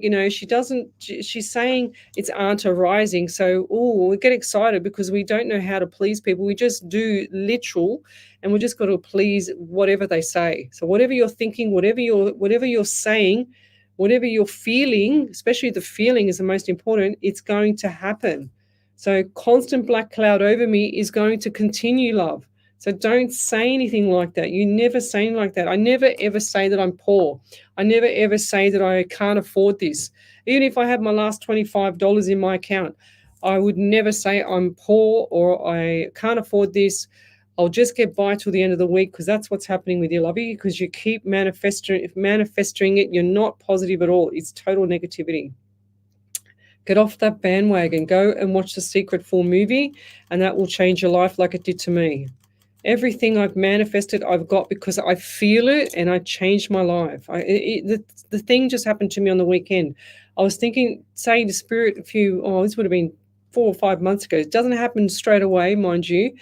she's saying it's aren't arising. So, we get excited because we don't know how to please people. We just do literal, and we just got to please whatever they say. So whatever you're thinking, whatever you're saying, whatever you're feeling, especially the feeling is the most important, it's going to happen. So constant black cloud over me is going to continue, love. So don't say anything like that. You never say anything like that. I never, ever say that I'm poor. I never, ever say that I can't afford this. Even if I have my last $25 in my account, I would never say I'm poor or I can't afford this. I'll just get by till the end of the week, because that's what's happening with you, lovey, because you keep manifesting it. You're not positive at all. It's total negativity. Get off that bandwagon. Go and watch the Secret Full movie, and that will change your life like it did to me. Everything I've manifested, I've got because I feel it, and I changed my life. The thing just happened to me on the weekend. I was saying to Spirit this would have been 4 or 5 months ago. It doesn't happen straight away, mind you.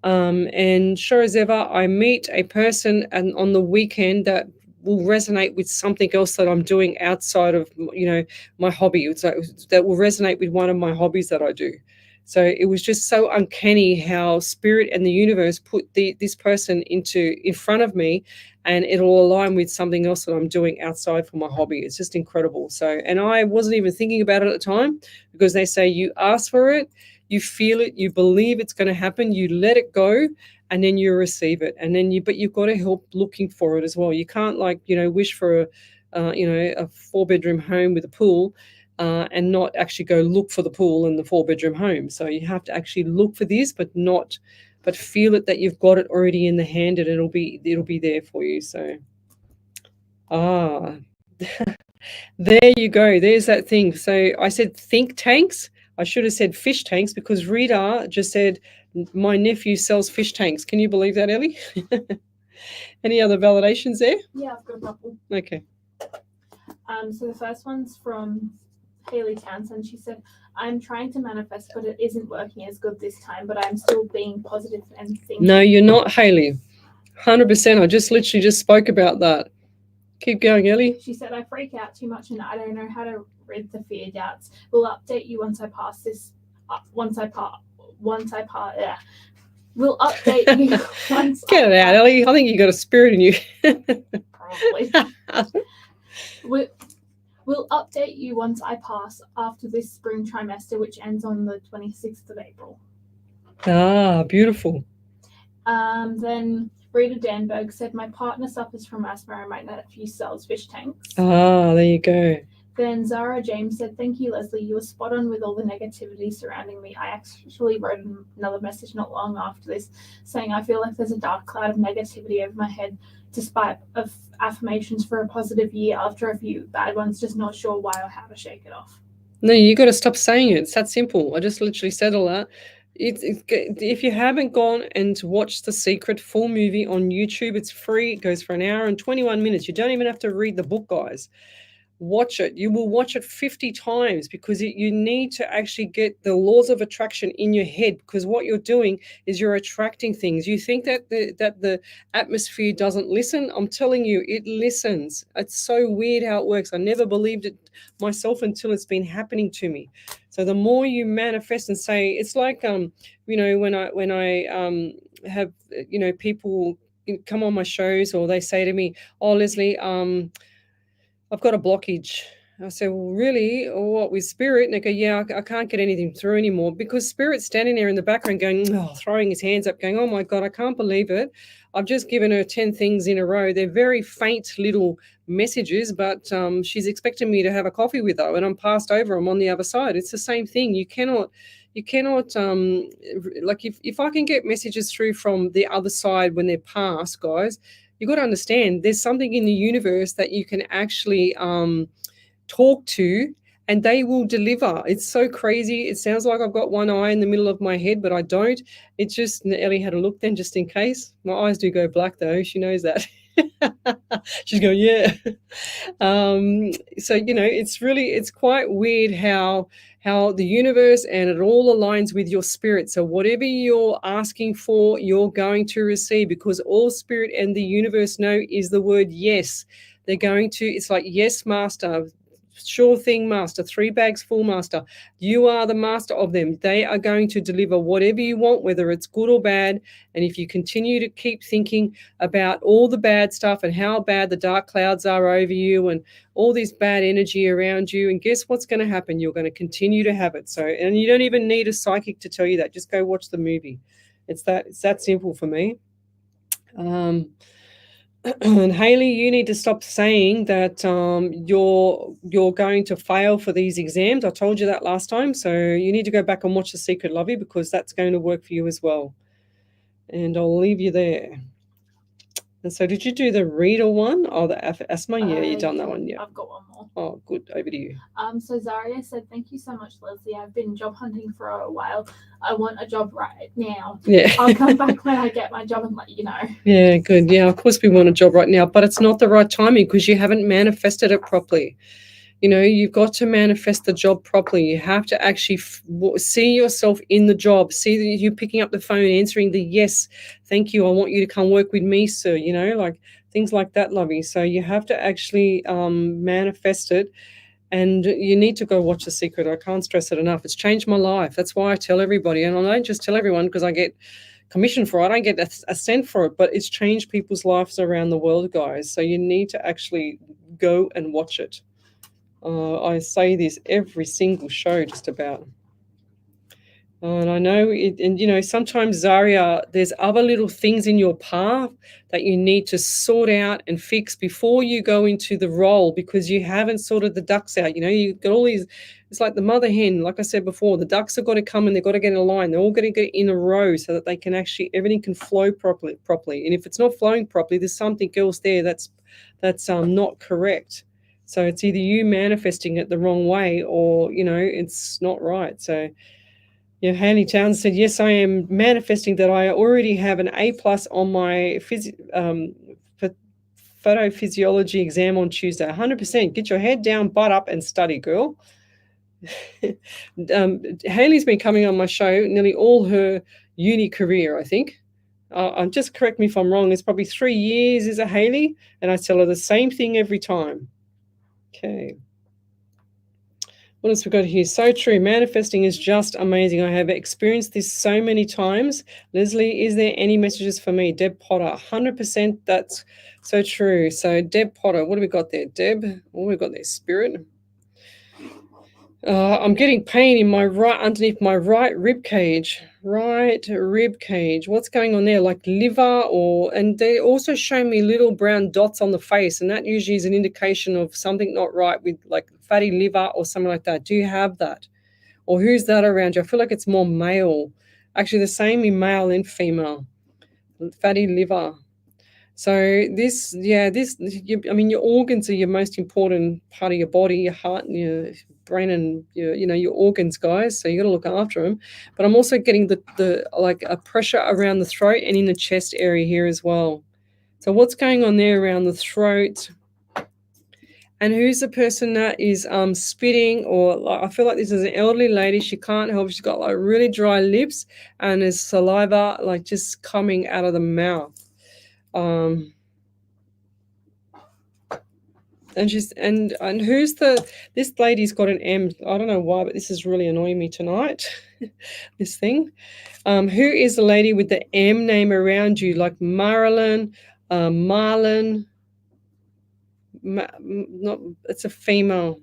And sure as ever, I meet a person on the weekend that will resonate with something else that I'm doing outside of, my hobby. That will resonate with one of my hobbies that I do. So it was just so uncanny how Spirit and the universe put this person in front of me, and it'll align with something else that I'm doing outside for my hobby. It's just incredible. So, and I wasn't even thinking about it at the time, because they say you ask for it, you feel it, you believe it's going to happen, you let it go, and then you receive it. And then but you've got to help looking for it as well. You can't wish for a 4-bedroom home with a pool, and not actually go look for the pool and the 4-bedroom home. So you have to actually look for this, but feel it that you've got it already in the hand, and it'll be there for you. So, there you go. There's that thing. So I said think tanks. I should have said fish tanks, because Rita just said My nephew sells fish tanks. Can you believe that, Ellie? Any other validations there? Yeah, I've got a couple. Okay. So the first one's from Haley Townsend. She said, I'm trying to manifest, but it isn't working as good this time, but I'm still being positive and thinking. No, you're not, Haley. 100%. I just literally just spoke about that. Keep going, Ellie. She said, I freak out too much and I don't know how to rid the fear doubts. We'll update you once I pass this. We'll update you once. Get it out, Ellie. I think you got a spirit in you. Probably. We'll update you once I pass after this spring trimester, which ends on the 26th of April. Ah, beautiful. Then Rita Danberg said, my partner suffers from asthma and my nephew sells fish tanks. Ah, there you go. Then Zara James said, thank you, Lesley. You were spot on with all the negativity surrounding me. I actually wrote another message not long after this saying, I feel like there's a dark cloud of negativity over my head despite of affirmations for a positive year after a few bad ones, just not sure why or how to shake it off. No, you got to stop saying it. It's that simple. I just literally said all that. If you haven't gone and watched The Secret full movie on YouTube, it's free. It goes for an hour and 21 minutes. You don't even have to read the book, guys. Watch it. You will watch it 50 times because you need to actually get the laws of attraction in your head, because what you're doing is you're attracting things. You think that the atmosphere doesn't listen. I'm telling you, it listens. It's so weird how it works. I never believed it myself until it's been happening to me. So the more you manifest and say, it's like when I have people come on my shows, or they say to me, oh, Lesley, I've got a blockage. I say, well, really? Or what, with spirit? And they go, yeah, I can't get anything through anymore, because spirit's standing there in the background going, throwing his hands up, going, oh my God, I can't believe it. I've just given her 10 things in a row. They're very faint little messages, but she's expecting me to have a coffee with her, and I'm passed over. I'm on the other side. It's the same thing. You cannot like if I can get messages through from the other side when they're passed, guys, you've got to understand there's something in the universe that you can actually talk to, and they will deliver. It's so crazy. It sounds like I've got one eye in the middle of my head, but I don't. It's just, Ellie had a look then just in case. My eyes do go black though. She knows that. She's going, yeah. So, it's quite weird how the universe and it all aligns with your spirit. So whatever you're asking for, you're going to receive, because all spirit and the universe know is the word yes. They're going to, it's like, yes, master, sure thing, master, 3 bags full, master. You are the master of them. They are going to deliver whatever you want, whether it's good or bad. And if you continue to keep thinking about all the bad stuff and how bad the dark clouds are over you and all this bad energy around you, and guess what's going to happen? You're going to continue to have it. So, and you don't even need a psychic to tell you that. Just go watch the movie. It's that simple for me. And Haley, you need to stop saying that you're going to fail for these exams. I told you that last time. So you need to go back and watch The Secret, lovey, because that's going to work for you as well. And I'll leave you there. And so did you do the reader one or the asthma? Yeah, you've done that one. Yeah. I've got one more. Oh, good. Over to you. So Zaria said, thank you so much, Lesley. I've been job hunting for a while. I want a job right now. Yeah. I'll come back when I get my job and let you know. Yeah, good. Yeah, of course we want a job right now, but it's not the right timing because you haven't manifested it properly. You've got to manifest the job properly. You have to actually see yourself in the job. See that you're picking up the phone, answering the yes, thank you, I want you to come work with me, sir. Like things like that, lovey. So you have to actually manifest it, and you need to go watch The Secret. I can't stress it enough. It's changed my life. That's why I tell everybody, and I don't just tell everyone because I get commission for it. I don't get a cent for it, but it's changed people's lives around the world, guys. So you need to actually go and watch it. I say this every single show just about. And I know it, and sometimes, Zaria, there's other little things in your path that you need to sort out and fix before you go into the role, because you haven't sorted the ducks out. You've got all these, it's like the mother hen, like I said before, the ducks have got to come and they've got to get in a line. They're all going to get in a row so that they can actually, everything can flow properly. And if it's not flowing properly, there's something else there that's not correct. So it's either you manifesting it the wrong way or, it's not right. So, Yeah, Haley Towns said, yes, I am manifesting that I already have an A+ on my photophysiology exam on Tuesday. 100%. Get your head down, butt up, and study, girl. Haley's been coming on my show nearly all her uni career, I think. Just correct me if I'm wrong. It's probably 3 years, is it, Haley? And I tell her the same thing every time. Okay. What else we got here? So true. Manifesting is just amazing. I have experienced this so many times. Leslie, is there any messages for me? Deb Potter, 100%. That's so true. So Deb Potter, what do we got there? Deb, what do we got there? Spirit. I'm getting pain in my underneath my right rib cage. Right rib cage. What's going on there? Like liver and they also show me little brown dots on the face, and that usually is an indication of something not right with like fatty liver or something like that. Do you have that? Or who's that around you? I feel like it's more male. Actually, the same in male and female. Fatty liver. So your organs are your most important part of your body, your heart and your brain and your organs, guys. So you got to look after them. But I'm also getting the like a pressure around the throat and in the chest area here as well. So what's going on there around the throat? And who's the person that is spitting, or like, I feel like this is an elderly lady. She can't help. She's got like really dry lips and there's saliva like just coming out of the mouth. And who's this lady's got an M. I don't know why, but this is really annoying me tonight. This thing. Who is the lady with the M name around you? Like Marilyn, Marlon. It's a female.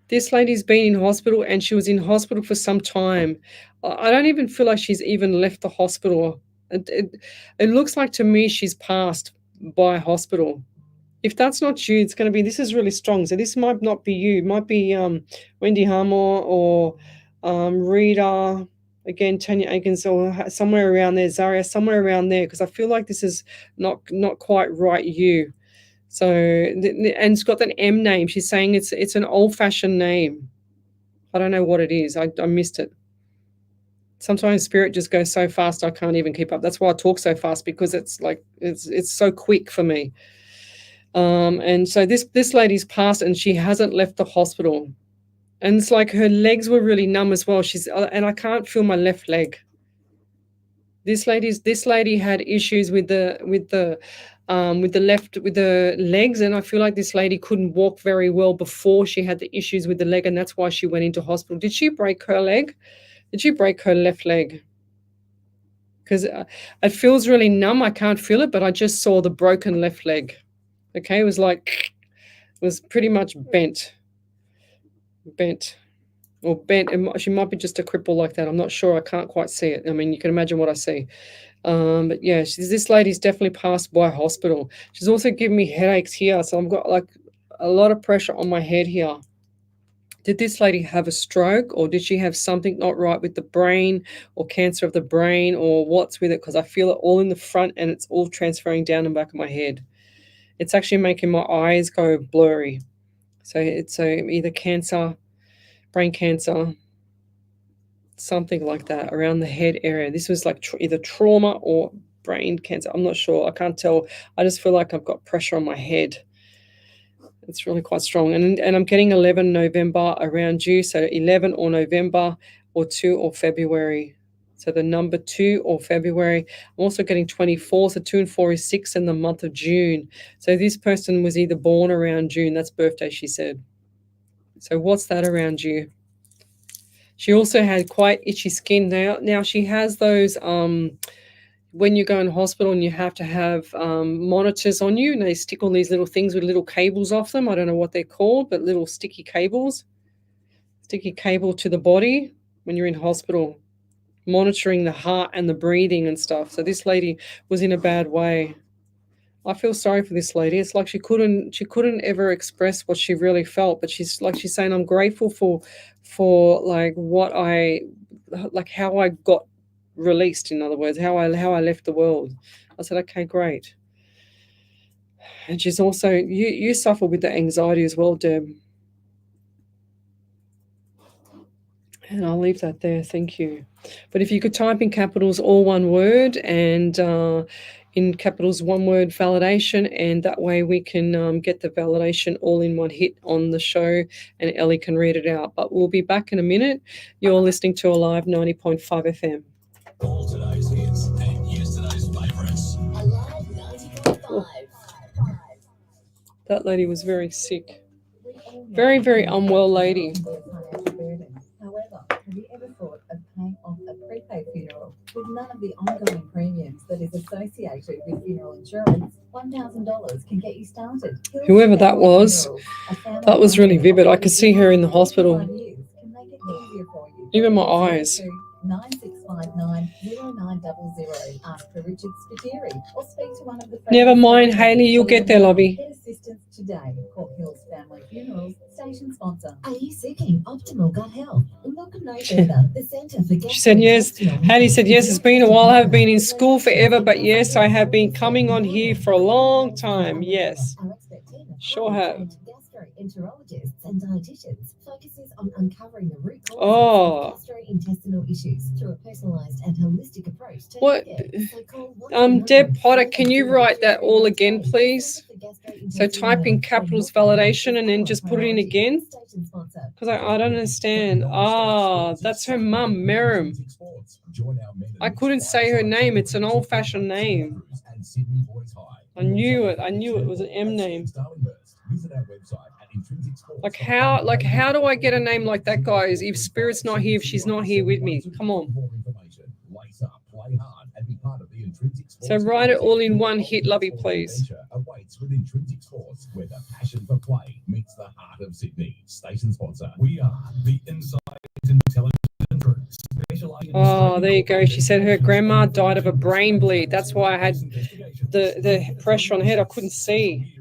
This lady's been in hospital and she was in hospital for some time. I don't even feel like she's even left the hospital. It looks like to me she's passed by hospital. If that's not you, it's going to be, this is really strong. So this might not be you. It might be Wendy Harmore or Rita, again, Tanya Akins, or somewhere around there, Zaria, somewhere around there, because I feel like this is not quite right you. So, and it's got that M name. She's saying it's an old-fashioned name. I don't know what it is. I missed it. Sometimes spirit just goes so fast I can't even keep up. That's why I talk so fast, because it's like it's so quick for me. And so this lady's passed and she hasn't left the hospital. And it's like her legs were really numb as well. And I can't feel my left leg. This lady had issues with the legs, and I feel like this lady couldn't walk very well before she had the issues with the leg, and that's why she went into hospital. Did she break her leg? Did she break her left leg? Because it feels really numb. I can't feel it, but I just saw the broken left leg. Okay, it was pretty much bent. She might be just a cripple like that. I'm not sure. I can't quite see it. I mean, you can imagine what I see. But yeah, this lady's definitely passed by hospital. She's also giving me headaches here. So I've got like a lot of pressure on my head here. Did this lady have a stroke, or did she have something not right with the brain, or cancer of the brain, or what's with it? Because I feel it all in the front and it's all transferring down the back of my head. It's actually making my eyes go blurry. So it's either cancer, brain cancer, something like that around the head area. This was like either trauma or brain cancer. I'm not sure. I can't tell. I just feel like I've got pressure on my head. It's really quite strong. And I'm getting 11 November around you. So 11 or November or 2 or February. So the number 2 or February. I'm also getting 24. So 2 and 4 is 6 in the month of June. So this person was either born around June. That's birthday, she said. So what's that around you? She also had quite itchy skin. Now she has those, when you go in hospital and you have to have monitors on you, and they stick all these little things with little cables off them. I don't know what they're called, but little sticky cables. Sticky cable to the body when you're in hospital, monitoring the heart and the breathing and stuff. So this lady was in a bad way. I feel sorry for this lady. It's like she couldn't ever express what she really felt, but she's saying, I'm grateful for like how I got released, in other words, how I left the world. I said, okay, great. And she's also, you suffer with the anxiety as well, Deb. And I'll leave that there. Thank you. But if you could type in capitals all one word and in capitals one word validation, and that way we can get the validation all in one hit on the show and Ellie can read it out. But we'll be back in a minute. You're listening to Alive 90.5 FM. All today's hits and yesterday's favourites. Alive 90.5. That lady was very sick. Very, very unwell lady. However, have you ever thought of paying off a prepaid funeral with none of the ongoing premiums that is associated with funeral insurance? $1,000 can get you started. Whoever that was really vivid. I could see her in the hospital. Even my eyes. 9659-0900. Ask for Richard Spiteri or speak to one of the. Never mind, Hayley, you'll get there, Lobby. Get assistance today. Call Hills Family Funerals, station sponsor. Are you seeking optimal gut health? Look no further. The Centre for She said yes. Hayley said yes. It's been a while. I have been in school forever, but yes, I have been coming on here for a long time. Yes, sure have. Gastroenterologists and dietitians focuses on uncovering the root causes Oh. of gastrointestinal issues through a personalised and holistic approach to What? healthcare. So call Deb Potter, can you write that all again, please? So type in capitals validation and then just put it in again. Because I don't understand. Ah, that's her mum, Merrim. I couldn't say her name. It's an old-fashioned name. I knew it. I knew it was an M name. Like how do I get a name like that, guys? If Spirit's not here, if she's not here with me, come on. So write it all in one hit, Lovey, please. Awaits with Intrinsic Sports, where the passion for play meets the heart of Sydney. Station sponsor. We are the Inside Intelligence Group. Oh, there you go. She said her grandma died of a brain bleed. That's why I had the pressure on her head. I couldn't see.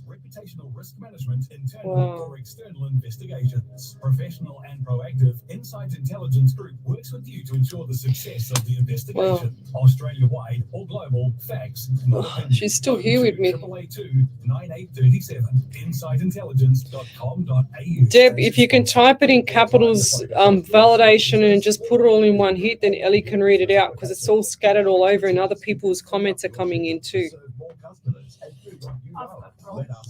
Reputational risk management, internal or external investigations. Professional and proactive Insight Intelligence Group works with you to ensure the success of the investigation. Australia-wide or global, facts. She's still here with me. 9837 insightintelligence.com.au. Deb, if you can type it in capitals, validation, and just put it all in one hit, then Ellie can read it out because it's all scattered all over and other people's comments are coming in too.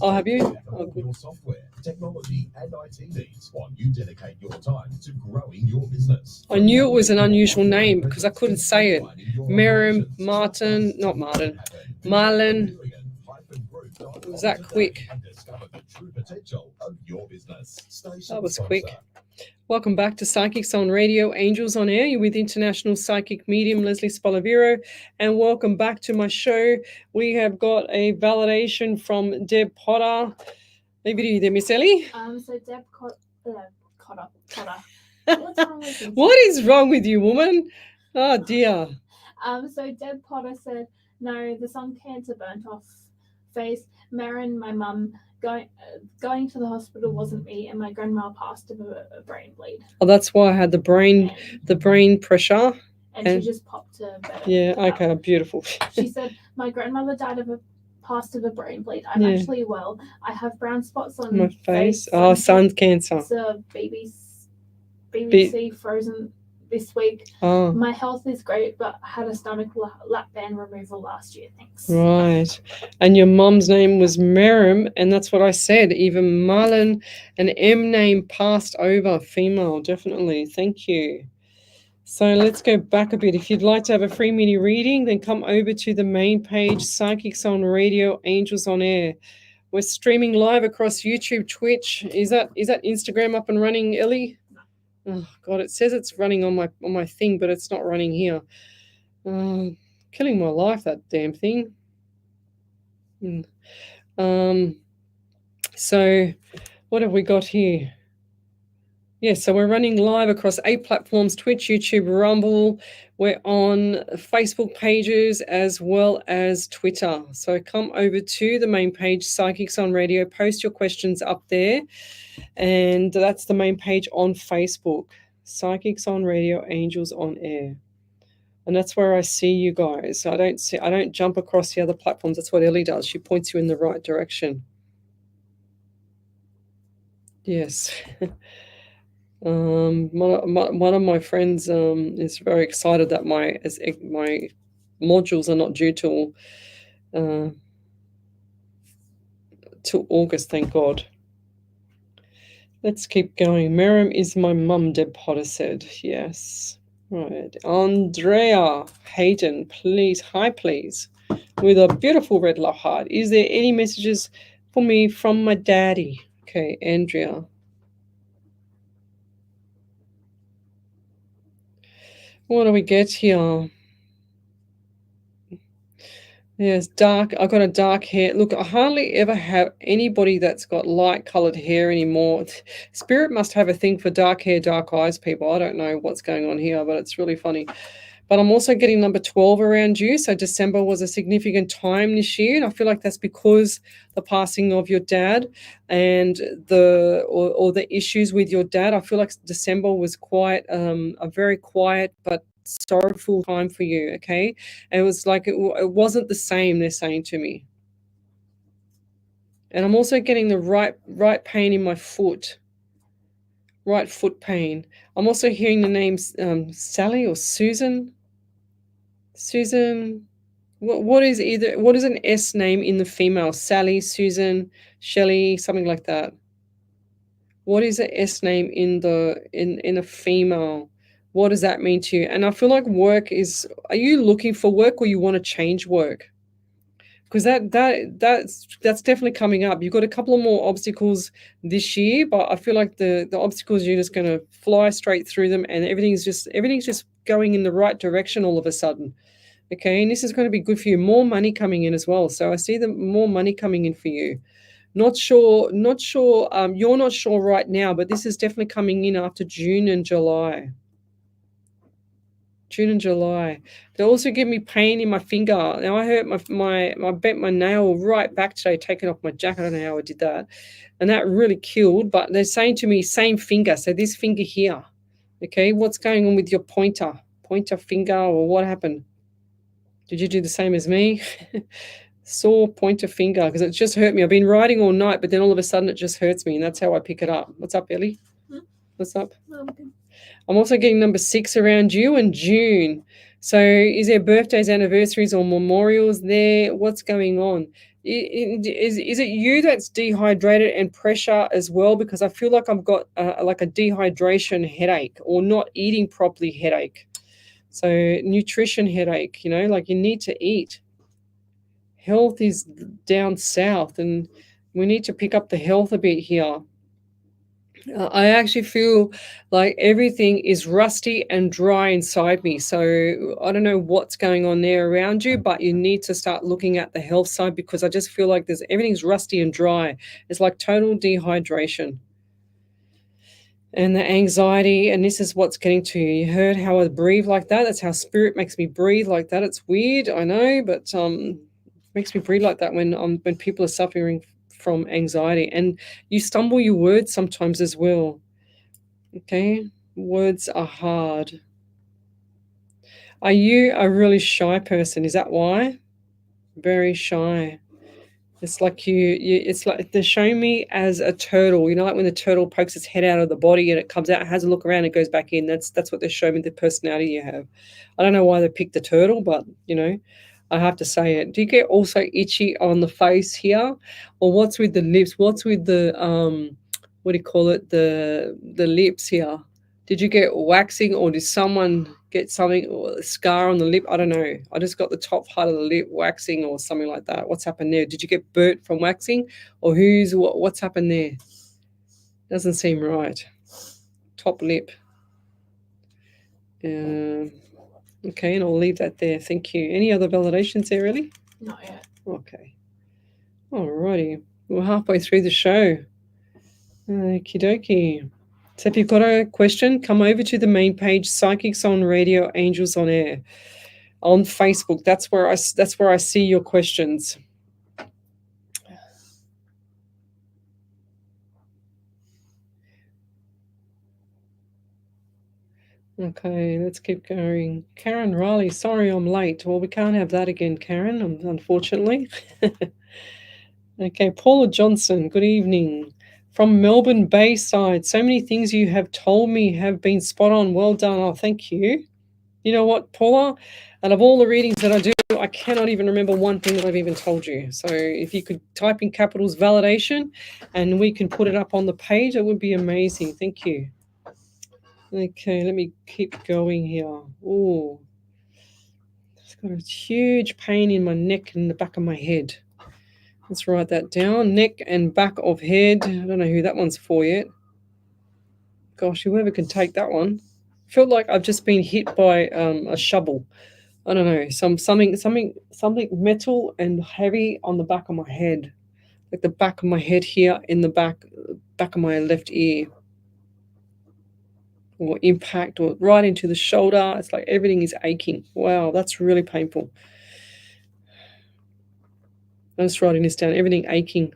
Oh, have you? Oh, good. Your software, technology, and IT needs while you dedicate your time to growing your business. I knew it was an unusual name because I couldn't say it. Marlon. It was that quick. That was quick. Welcome back to Psychics on Radio, Angels on Air. You're with International Psychic Medium Lesley Spaliviero, and welcome back to my show. We have got a validation from Deb Potter. Over to you there, Miss Ellie. So Deb Cotter. What's wrong with you? What is wrong with you, woman? Oh, dear. So Deb Potter said, no, the sun cancer burnt off face. Marin, my mum, going to the hospital wasn't me, and my grandma passed of a brain bleed. Oh, that's why I had the brain pressure. And she just popped to bed. Yeah, okay, beautiful. She said, my grandmother passed of a brain bleed. I'm actually well. I have brown spots on my face. Oh, sun cancer. It's a BBC Frozen this week. Oh. My health is great, but I had a stomach lap band removal last year. Thanks. Right. And your mum's name was Merrim, and that's what I said. Even Marlon, an M name passed over, female, definitely. Thank you. So let's go back a bit. If you'd like to have a free mini reading, then come over to the main page, Psychics on Radio, Angels on Air. We're streaming live across YouTube, Twitch. Is that Instagram up and running, Ellie? Oh God, it says it's running on my thing, but it's not running here. Killing my life, that damn thing. So what have we got here? Yes, so we're running live across 8 platforms: Twitch, YouTube, Rumble. We're on Facebook pages as well as Twitter. So come over to the main page, Psychics on Radio. Post your questions up there. And that's the main page on Facebook, Psychics on Radio, Angels on Air. And that's where I see you guys. I don't jump across the other platforms. That's what Ellie does. She points you in the right direction. Yes. One of my friends is very excited that my modules are not due till August, thank God. Let's keep going. Miriam is my mum, Deb Potter said. Yes. Right. Andrea Hayden, please. Hi, please. With a beautiful red love heart. Is there any messages for me from my daddy? Okay, Andrea. What do we get here? Yes, dark. I got a dark hair. Look, I hardly ever have anybody that's got light colored hair anymore. Spirit must have a thing for dark hair, dark eyes people. I don't know what's going on here, but it's really funny. But I'm also getting number 12 around you. So December was a significant time this year. And I feel like that's because the passing of your dad and or the issues with your dad. I feel like December was quite a very quiet but sorrowful time for you. Okay. And it was like it wasn't the same, they're saying to me. And I'm also getting the right pain in my foot. Right foot pain. I'm also hearing the names Sally or Susan. Susan, what is an S name in the female? Sally, Susan, Shelley, something like that. What is an S name in a female? What does that mean to you? And I feel like are you looking for work or you want to change work? Because that's definitely coming up. You've got a couple of more obstacles this year, but I feel like the obstacles, you're just going to fly straight through them, and everything's just going in the right direction all of a sudden. Okay, and this is going to be good for you. More money coming in as well. So I see more money coming in for you. Not sure. You're not sure right now, but this is definitely coming in after June and July. June and July. They also give me pain in my finger. Now I hurt I bent my nail right back today, taking off my jacket. I don't know how I did that. And that really killed. But they're saying to me, same finger. So this finger here. Okay, what's going on with your pointer finger, or what happened? Did you do the same as me? Sore pointer finger, because it just hurt me. I've been writing all night, but then all of a sudden it just hurts me, and that's how I pick it up. What's up, Ellie? What's up? Okay. I'm also getting number 6 around you in June. So is there birthdays, anniversaries, or memorials there? What's going on? Is it you that's dehydrated and pressure as well? Because I feel like I've got like a dehydration headache, or not eating properly headache. So nutrition headache, like you need to eat. Health is down south, and we need to pick up the health a bit here. I actually feel like everything is rusty and dry inside me. So I don't know what's going on there around you, but you need to start looking at the health side, because I just feel like everything's rusty and dry. It's like total dehydration. And the anxiety, and this is what's getting to you. You heard how I breathe like that? That's how spirit makes me breathe like that. It's weird, I know, but makes me breathe like that when people are suffering from anxiety. And you stumble your words sometimes as well. Okay? Words are hard. Are you a really shy person? Is that why? Very shy. It's like it's like they're showing me as a turtle, like when the turtle pokes its head out of the body and it comes out, has a look around and goes back in. That's what they're showing me, the personality you have. I don't know why they picked the turtle, but I have to say it. Do you get also itchy on the face here? Or what's with the lips? What's with the what do you call it? The lips here. Did you get waxing, or did someone get something, or a scar on the lip? I don't know. I just got the top part of the lip waxing or something like that. What's happened there? Did you get burnt from waxing, or what's happened there? Doesn't seem right. Top lip. Okay, and I'll leave that there. Thank you. Any other validations there, Ellie? Not yet. Okay. Alrighty. We're halfway through the show. Okie dokie. So if you've got a question, come over to the main page, Psychics on Radio, Angels on Air, on Facebook. That's where I see your questions. Okay, let's keep going. Karen Riley, sorry I'm late. Well, we can't have that again, Karen, unfortunately. Okay, Paula Johnson, good evening. from Melbourne Bayside. So many things you have told me have been spot on. Well done. Oh, thank you. You know what, Paula? Out of all the readings that I do, I cannot even remember one thing that I've even told you. So if you could type in capitals validation and we can put it up on the page, it would be amazing. Thank you. Okay, let me keep going here. Oh, it's got a huge pain in my neck and the back of my head. Let's write that down. Neck and back of head. I don't know who that one's for yet. Gosh, whoever can take that one. I feel like I've just been hit by a shovel. I don't know, something metal and heavy on the back of my head, like the back of my head here in the back of my left ear, or impact, or right into the shoulder. It's like everything is aching. Wow, that's really painful. I'm just writing this down. Everything aching.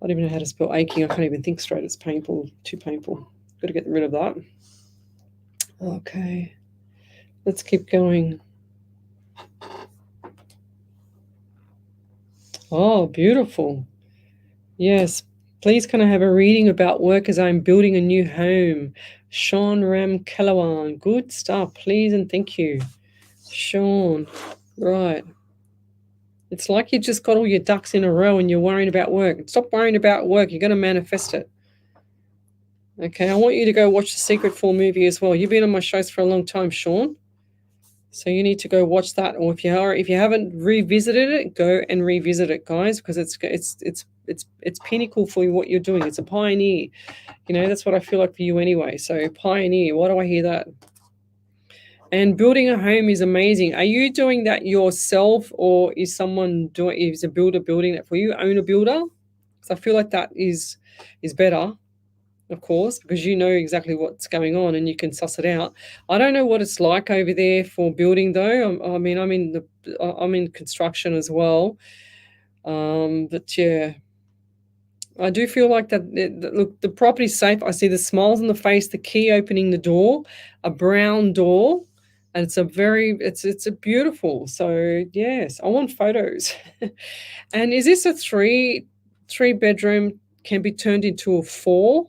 I don't even know how to spell aching. I can't even think straight. It's painful, too painful. Got to get rid of that. Okay, let's keep going. Oh, beautiful. Yes, please can I have a reading about work as I'm building a new home? Sean Ram Kalawan. Good stuff. Please and thank you. Sean. Right. It's like you just got all your ducks in a row and you're worrying about work. Stop worrying about work. You're going to manifest it. Okay, I want you to go watch the Secret 4 movie as well. You've been on my shows for a long time, Sean. So you need to go watch that, or if you haven't revisited it, go and revisit it, guys, because it's pinnacle for what you're doing. It's a pioneer. You know, that's what I feel like for you anyway. So pioneer. Why do I hear that? And building a home is amazing. Are you doing that yourself, or is a builder building that for you? Own a builder? Because I feel like that is better. Of course, because you know exactly what's going on and you can suss it out. I don't know what it's like over there for building, though. I mean, I'm in construction as well, but yeah, I do feel like that. Look, the property's safe. I see the smiles on the face, the key opening the door, a brown door, and it's a beautiful. So yes, I want photos. And is this a three bedroom? Can be turned into a 4?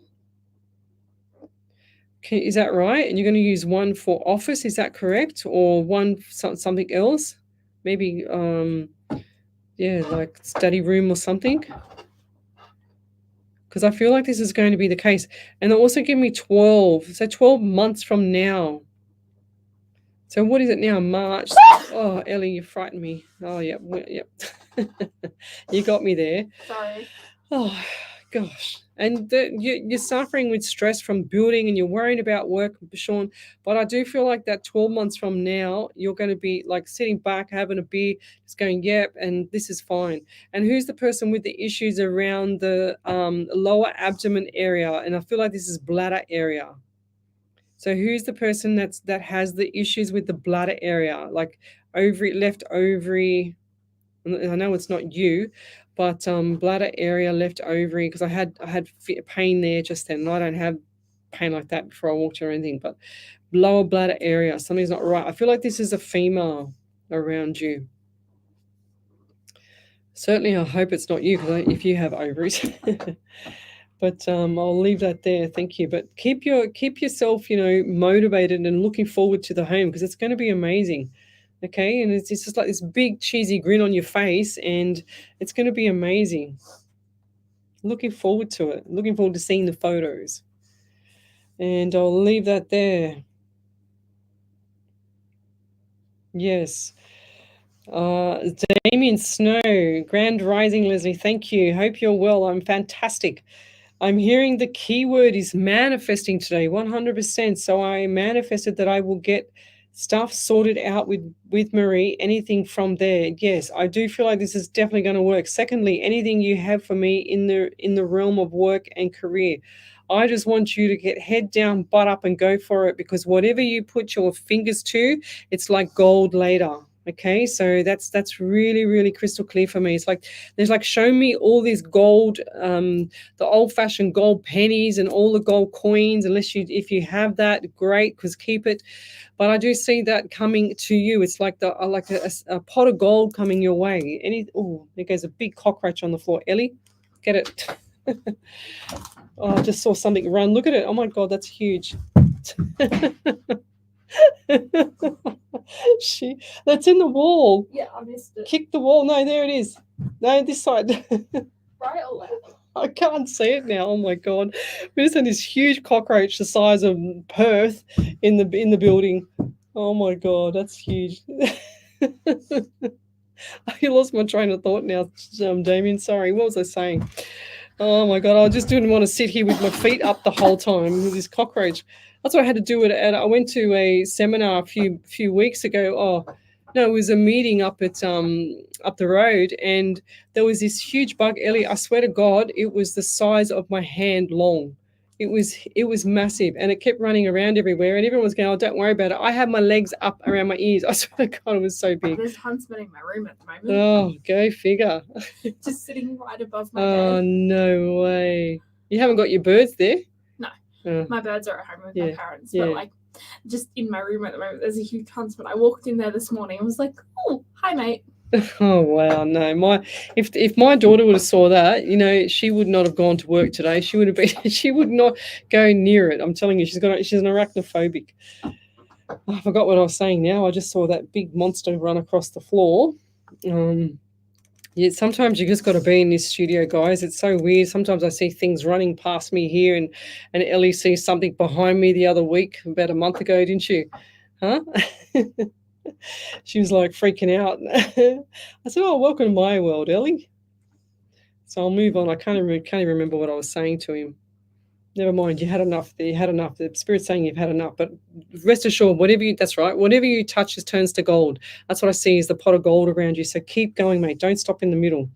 Is that right? And you're going to use one for office, is that correct? Or one something else? Maybe, like study room or something? Because I feel like this is going to be the case. And they'll also give me 12. So 12 months from now. So what is it now? March. Oh, Ellie, you frightened me. Oh, yep. You got me there. Sorry. Oh, gosh. And you're suffering with stress from building and you're worrying about work, Sean. But I do feel like that 12 months from now, you're going to be like sitting back, having a beer, just going, yep, and this is fine. And who's the person with the issues around the lower abdomen area? And I feel like this is bladder area. So who's the person that has the issues with the bladder area, like left ovary? I know it's not you, but bladder area, left ovary, because I had pain there just then. And I don't have pain like that before I walked or anything, but lower bladder area, something's not right. I feel like this is a female around you. Certainly, I hope it's not you, because if you have ovaries. But I'll leave that there. Thank you. But keep yourself, motivated and looking forward to the home, because it's going to be amazing. Okay, and it's just like this big cheesy grin on your face, and it's going to be amazing. Looking forward to it. Looking forward to seeing the photos. And I'll leave that there. Yes. Damien Snow, Grand Rising, Lesley. Thank you. Hope you're well. I'm fantastic. I'm hearing the keyword is manifesting today, 100%. So I manifested that I will get stuff sorted out with Marie, anything from there. Yes, I do feel like this is definitely going to work. Secondly, anything you have for me in the realm of work and career, I just want you to get head down, butt up, and go for it, because whatever you put your fingers to, it's like gold later. Okay, so that's really, really crystal clear for me. It's like there's like, show me all these gold, the old-fashioned gold pennies and all the gold coins. If you have that, great, because keep it. But I do see that coming to you. It's like a pot of gold coming your way. There goes a big cockroach on the floor. Ellie, get it. Oh, I just saw something run. Look at it. Oh my God, that's huge. That's in the wall. Yeah, I missed it. Kick the wall. No, there it is. No, this side. Right or left? I can't see it now. Oh my God. We just had this huge cockroach the size of Perth in the building. Oh my God, that's huge. I lost my train of thought now, Damien. Sorry. What was I saying? Oh my God, I just didn't want to sit here with my feet up the whole time with this cockroach. That's what I had to do it. And I went to a seminar a few weeks ago. Oh no, it was a meeting up the road, and there was this huge bug, Ellie. I swear to God, it was the size of my hand long. It was massive, and it kept running around everywhere, and everyone was going, "Oh, don't worry about it." I had my legs up around my ears. I swear to God, it was so big. There's huntsman in my room at the moment. Oh, go figure. Just sitting right above my Oh, bed. no way. You haven't got your birds there? No. Oh. My birds are at home with Yeah, my parents, yeah. but like just in my room at the moment, there's a huge huntsman. I walked in there this morning and was like, "Oh, hi, mate." Oh wow, no. If my daughter would have saw that, she would not have gone to work today. She would have been she would not go near it. I'm telling you, she's an arachnophobic. Oh, I forgot what I was saying now. I just saw that big monster run across the floor. Yeah, sometimes you just got to be in this studio, guys. It's so weird. Sometimes I see things running past me here, and Ellie sees something behind me the other week, about a month ago, didn't you? Huh? She was like freaking out. I said, "Oh, welcome to my world, Ellie." So I'll move on. I can't even remember what I was saying to him. Never mind. You had enough. You had enough. The Spirit's saying you've had enough. But rest assured, that's right. Whatever you touch turns to gold. That's what I see is the pot of gold around you. So keep going, mate. Don't stop in the middle.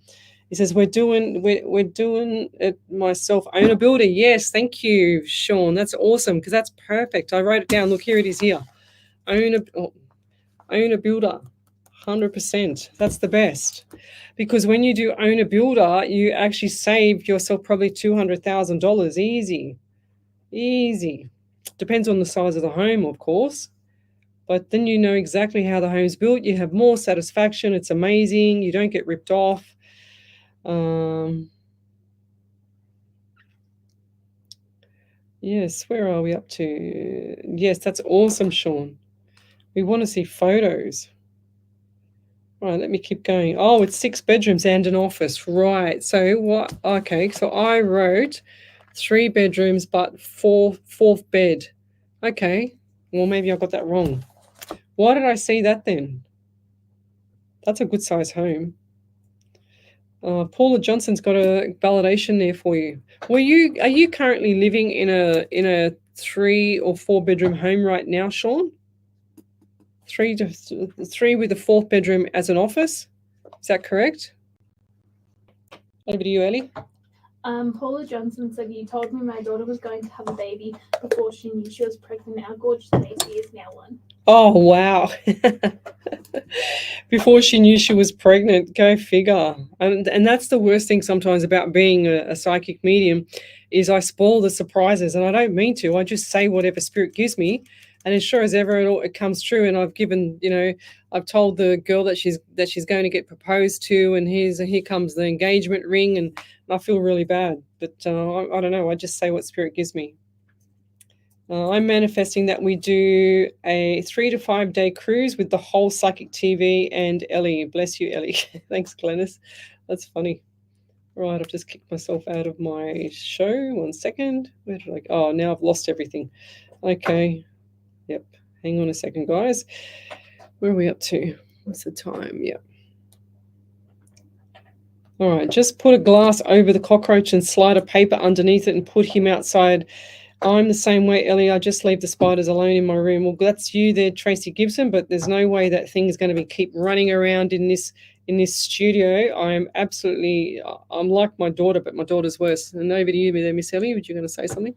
He says, we're doing it myself. Own a builder. Yes, thank you, Sean. That's awesome, because that's perfect. I wrote it down. Look, here it is here. Own a builder. 100%. That's the best. Because when you do own a builder, you actually save yourself probably $200,000. Easy. Depends on the size of the home, of course. But then you know exactly how the home's built. You have more satisfaction. It's amazing. You don't get ripped off. Yes, where are we up to? Yes, that's awesome, Sean. We want to see photos. Right, let me keep going. Oh, it's 6 bedrooms and an office. Right. So what? Okay, so I wrote 3 bedrooms, but fourth bed. Okay. Well, maybe I got that wrong. Why did I see that then? That's a good size home. Paula Johnson's got a validation there for you. Are you currently living in a 3 or 4 bedroom home right now, Sean? 3 with a 4th bedroom as an office. Is that correct? Over to you, Ellie. Paula Johnson said, "You told me my daughter was going to have a baby before she knew she was pregnant. Our gorgeous baby is now 1." Oh, wow. Before she knew she was pregnant. Go figure. And that's the worst thing sometimes about being a psychic medium, is I spoil the surprises, and I don't mean to. I just say whatever Spirit gives me. And as sure as ever, it comes true. And I've given, I've told the girl that she's going to get proposed to, and here comes the engagement ring, and I feel really bad. But I don't know. I just say what Spirit gives me. I'm manifesting that we do a 3 to 5 day cruise with the whole Psychic TV and Ellie. Bless you, Ellie. Thanks, Glennis. That's funny. Right, I've just kicked myself out of my show. 1 second. Where did I go? Oh, now I've lost everything. Okay. Yep. Hang on a second, guys. Where are we up to? What's the time? Yep. All right, just put a glass over the cockroach and slide a paper underneath it and put him outside. I'm the same way, Ellie. I just leave the spiders alone in my room. Well, that's you there, Tracy Gibson, but there's no way that thing is going to keep running around in this studio. I'm like my daughter, but my daughter's worse. And over to you there, Miss Ellie. Were you going to say something?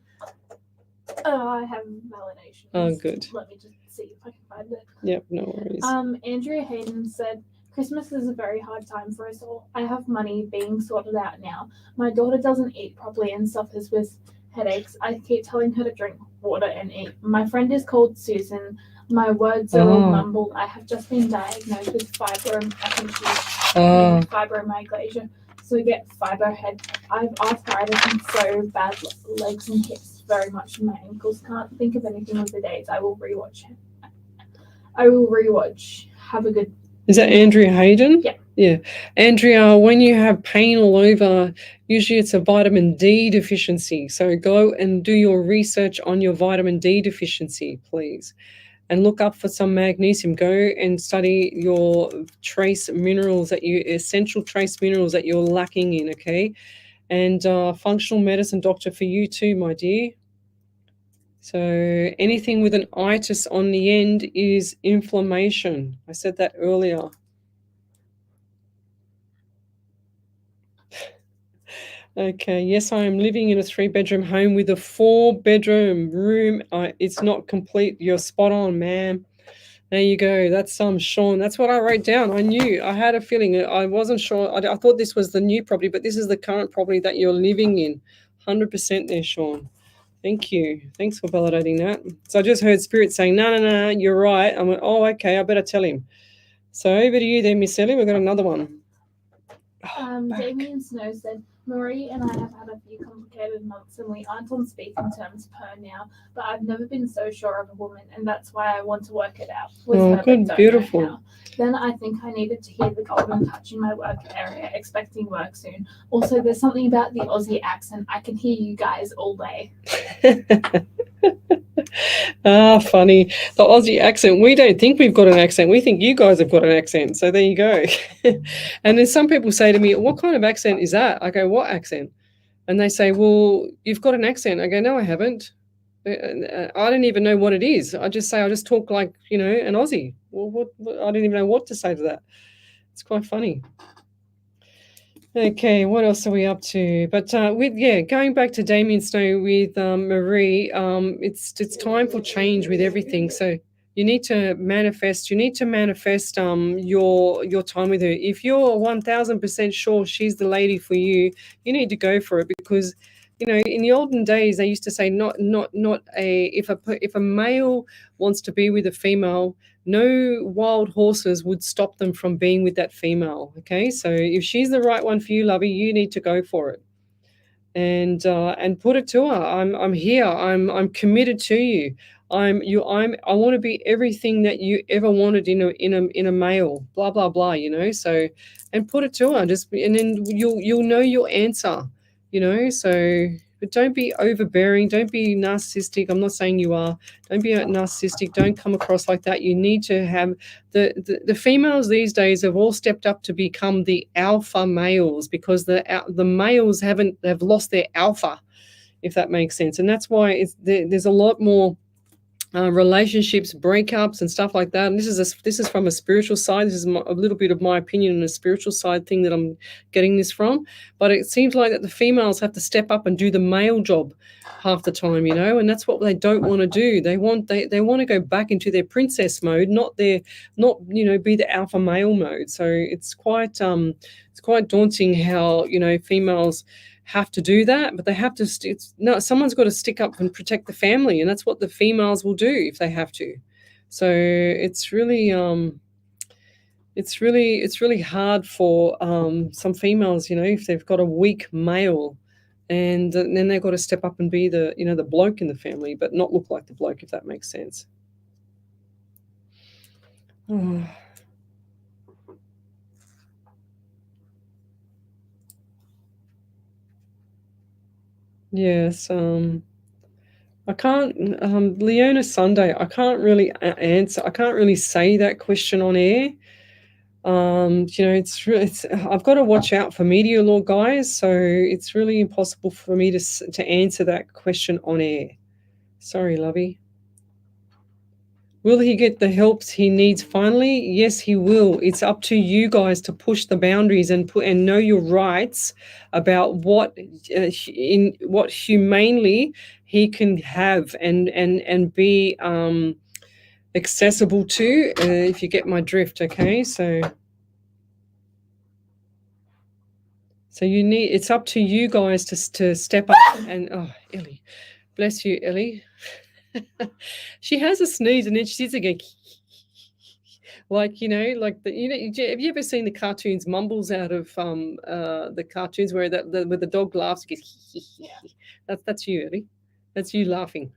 I have validation. Oh, good. Let me just see if I can find it. Yep, no worries. Andrea Hayden said, "Christmas is a very hard time for us all. I have money being sorted out now. My daughter doesn't eat properly and suffers with headaches. I keep telling her to drink water and eat. My friend is called Susan. My words are all mumbled. I have just been diagnosed with fibromyalgia. also get fibrohead. I have arthritis and so bad legs and hips very much in my ankles. Can't think of anything of the days. I will rewatch it. Have a good. Is that Andrea Hayden? Yeah. Yeah. Andrea, when you have pain all over, usually it's a vitamin D deficiency. So go and do your research on your vitamin D deficiency, please. And look up for some magnesium. Go and study your essential trace minerals that you're lacking in, okay? And functional medicine doctor for you too, my dear. So anything with an itis on the end is inflammation. I said that earlier. Okay, yes, I am living in a 3-bedroom home with a 4-bedroom room. It's not complete. You're spot on, ma'am. There you go. That's Sean. That's what I wrote down. I knew. I had a feeling. I wasn't sure. I thought this was the new property, but this is the current property that you're living in. 100% there, Sean. Thank you. Thanks for validating that. So I just heard Spirit saying, no, you're right. I went, oh, okay, I better tell him. So over to you then, Miss Ellie. We've got another one. Damien Snow said, Marie and I have had a few complicated months and we aren't on speaking terms per now, but I've never been so sure of a woman and that's why I want to work it out with her, good, but don't beautiful. know how. Then I think I needed to hear the golden touch in my work area, expecting work soon. Also, there's something about the Aussie accent. I can hear you guys all day. Funny. The Aussie accent. We don't think we've got an accent. We think you guys have got an accent. So there you go. And then some people say to me, what kind of accent is that? I go, what accent? And they say, well, you've got an accent. I go, no, I haven't. I don't even know what it is. I just say, I just talk like, an Aussie. Well, what I don't even know what to say to that. It's quite funny. Okay, what else are we up to? But going back to Damien Snow with Marie, it's time for change with everything. So you need to manifest. You need to manifest your time with her. If you're 1000% sure she's the lady for you, you need to go for it because in the olden days they used to say if a male wants to be with a female, no wild horses would stop them from being with that female. Okay, so if she's the right one for you, lovey, you need to go for it, and put it to her. I'm here. I'm committed to you. I want to be everything that you ever wanted in a male. Blah blah blah. So, and put it to her. And then you'll know your answer. So. But don't be overbearing. Don't be narcissistic. I'm not saying you are. Don't be narcissistic. Don't come across like that. You need to have the females these days have all stepped up to become the alpha males because the males have lost their alpha, if that makes sense. And that's why there's a lot more relationships, breakups, and stuff like that. And this is from a spiritual side. This is a little bit of my opinion on a spiritual side thing that I'm getting this from. But it seems like that the females have to step up and do the male job half the time, and that's what they don't want to do. They want to go back into their princess mode, not be the alpha male mode. So it's quite daunting how females have to do that, but they have to. Someone's got to stick up and protect the family, and that's what the females will do if they have to. So it's really hard for some females, if they've got a weak male, and then they've got to step up and be the the bloke in the family, but not look like the bloke, if that makes sense. Oh. Yes, I can't, Leona Sunday, I can't really answer. I can't really say that question on air. I've got to watch out for media law, guys. So it's really impossible for me to answer that question on air. Sorry, lovey. Will he get the help he needs finally? Yes, he will. It's up to you guys to push the boundaries and know your rights about what humanely he can have and be accessible to. If you get my drift, okay? So it's up to you guys to step up and Ellie, bless you, Ellie. She has a sneeze and then she sits again. Like, like have you ever seen the cartoons Mumbles out of the cartoons where where the dog laughs? It goes, that's you, Ellie. That's you laughing.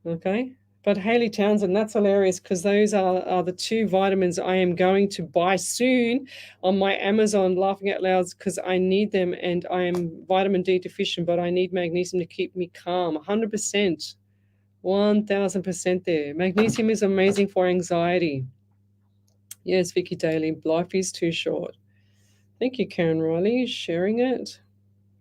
Okay. But Haley Townsend, that's hilarious because those are the 2 vitamins I am going to buy soon on my Amazon, laughing out loud, because I need them and I am vitamin D deficient, but I need magnesium to keep me calm. 100%. 1000% there. Magnesium is amazing for anxiety. Yes, Vicky Daly, life is too short. Thank you, Karen Riley, sharing it.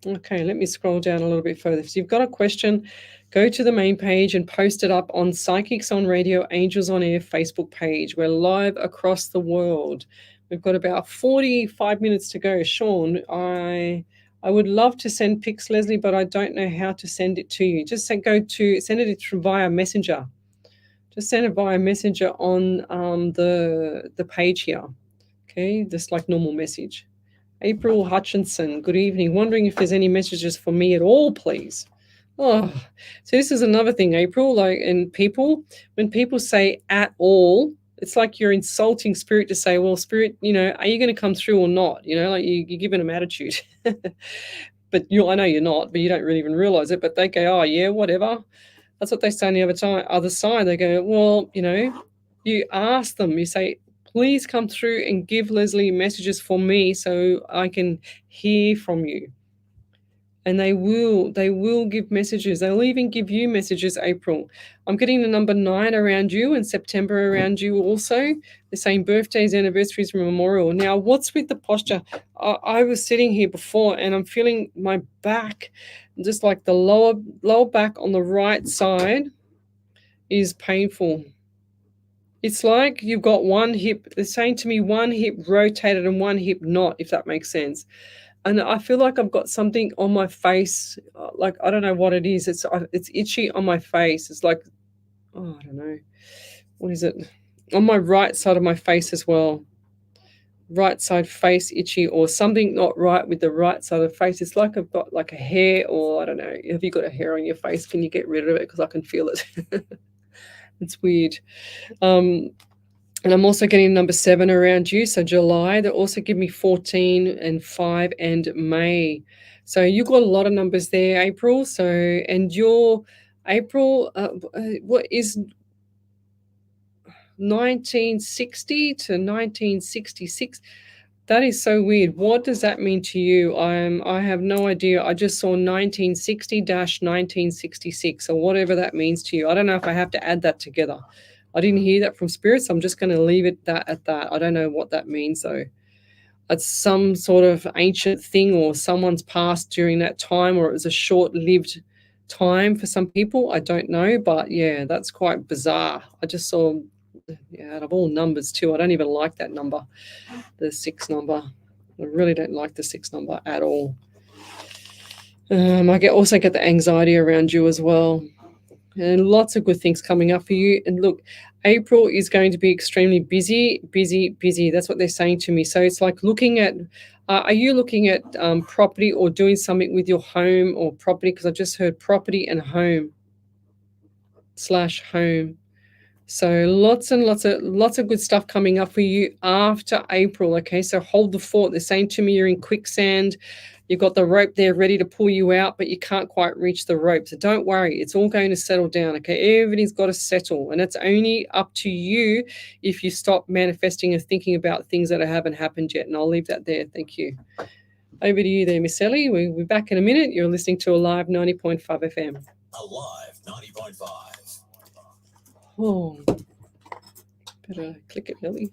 Okay, let me scroll down a little bit further. If you've got a question, go to the main page and post it up on Psychics on Radio, Angels on Air Facebook page. We're live across the world. We've got about 45 minutes to go. Sean, I would love to send pics, Lesley, but I don't know how to send it to you. Just send it via Messenger. Just send it via Messenger on the page here. Okay, just like normal message. April Hutchinson, good evening. Wondering if there's any messages for me at all, please. Oh, so this is another thing, April. Like, and when people say at all, it's like you're insulting spirit to say, well, spirit, are you going to come through or not? Like you're giving them attitude. But I know you're not, but you don't really even realize it. But they go, oh yeah, whatever. That's what they say on the other side. They go, well, you ask them, you say, please come through and give Lesley messages for me so I can hear from you. And they will give messages. They'll even give you messages, April. I'm getting the number 9 around you and September around you also. They're saying birthdays, anniversaries, memorial. Now, what's with the posture? I was sitting here before and I'm feeling my back, just like the lower back on the right side is painful. It's like you've got one hip, they're saying to me one hip rotated and one hip not, if that makes sense. And I feel like I've got something on my face, like I don't know what it is. It's itchy on my face. It's like, I don't know. What is it? On my right side of my face as well. Right side face itchy or something not right with the right side of the face. It's like I've got like a hair or I don't know. Have you got a hair on your face? Can you get rid of it? Because I can feel it. It's weird. And I'm also getting number 7 around you. So July, they also give me 14 and 5 and May. So you've got a lot of numbers there, April. So, and your April, what is 1960 to 1966? That is so weird. What does that mean to you? I have no idea. I just saw 1960-1966 or whatever that means to you. I don't know if I have to add that together. I didn't hear that from spirit, so I'm just going to leave it at that. I don't know what that means, though. It's some sort of ancient thing or someone's passed during that time or it was a short-lived time for some people. I don't know, but, yeah, that's quite bizarre. I just saw, out of all numbers, too, I don't even like that number, the 6 number. I really don't like the 6 number at all. I also get the anxiety around you as well. And lots of good things coming up for you. And look, April is going to be extremely busy. That's what they're saying to me. So it's like looking at, are you looking at property or doing something with your home or property? Because I just heard property and home / home. So lots and lots of good stuff coming up for you after April. Okay, so hold the fort. They're saying to me you're in quicksand. You've got the rope there ready to pull you out, but you can't quite reach the rope. So don't worry. It's all going to settle down, okay? Everything's got to settle, and it's only up to you if you stop manifesting and thinking about things that haven't happened yet, and I'll leave that there. Thank you. Over to you there, Miss Ellie. We'll be back in a minute. You're listening to Alive 90.5 FM. Alive 90.5. Oh, better click it, Ellie.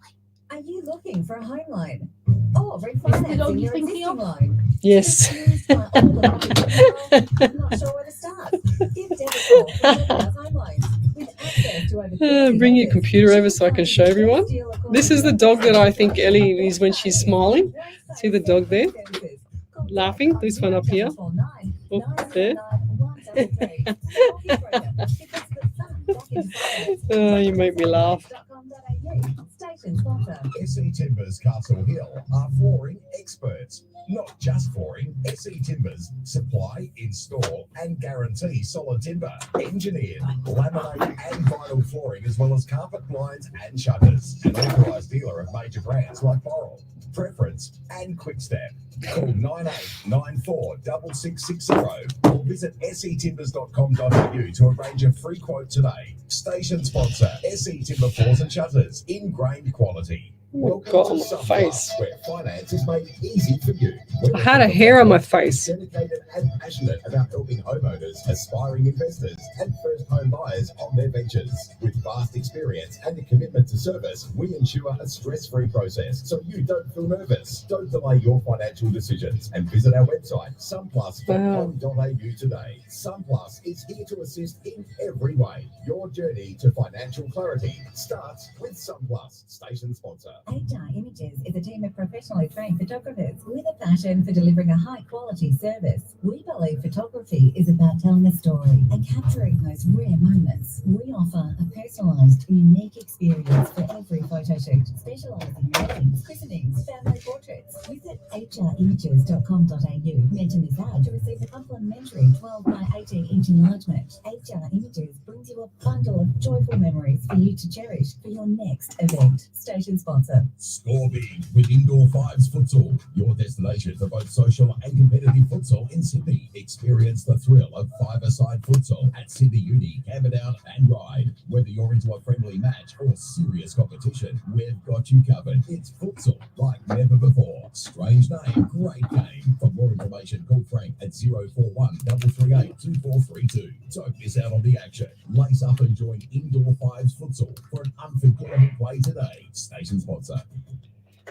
Are you looking for a home loan? Or refinancing your existing loan? Yes. Confused by all the documents? Not sure where to start? Give Deb a call from Debbie Home Loans. With access to over 50 Bring your lenders, computer over so I can show everyone. best deal across This is the dog that I think Ellie is when she's smiling. See the dog there? Laughing. This one up here. Oh, there. Oh, you make me laugh. Station sponsor. SE Timbers Castle Hill are flooring experts, Not just flooring, SE Timbers supply, install and guarantee solid timber, engineered, laminate and vinyl flooring, as well as carpet, blinds and shutters. An authorised dealer of major brands like Boral, Preference and Quickstep. Call 9894 6660 or visit setimbers.com.au to arrange a free quote today. Station sponsor, SE Timber Floors and Shutters, ingrained quality. Oh, got on my face. Where finance is made easy for you. I had a hair on my face. Dedicated and passionate about helping homeowners, aspiring investors, and first home buyers on their ventures. With vast experience and a commitment to service, we ensure a stress-free process so you don't feel nervous. Don't delay your financial decisions and visit our website, sunplus.com.au today. Sunplus is here to assist in every way. Your journey to financial clarity starts with Sunplus. Station sponsor. HR Images is a team of professionally trained photographers with a passion for delivering a high-quality service. We believe photography is about telling a story and capturing those rare moments. We offer a personalised, unique experience for every photo shoot, specialising in weddings, christenings, family portraits. Visit hrimages.com.au. Mention this ad to receive a complimentary 12 by 18-inch enlargement. HR Images brings you a bundle of joyful memories for you to cherish for your next event. Station sponsor. Score big with Indoor Fives Futsal, your destination for both social and competitive futsal in Sydney. Experience the thrill of five-a-side futsal at Sydney Uni, Camperdown and Ryde. Whether you're into a friendly match or serious competition, we've got you covered. It's futsal like never before. Strange name, great game. For more information, call Frank at 041 338 2432. Don't miss out on the action. Lace up and join Indoor Fives Futsal for an unforgettable play today. Station sponsor.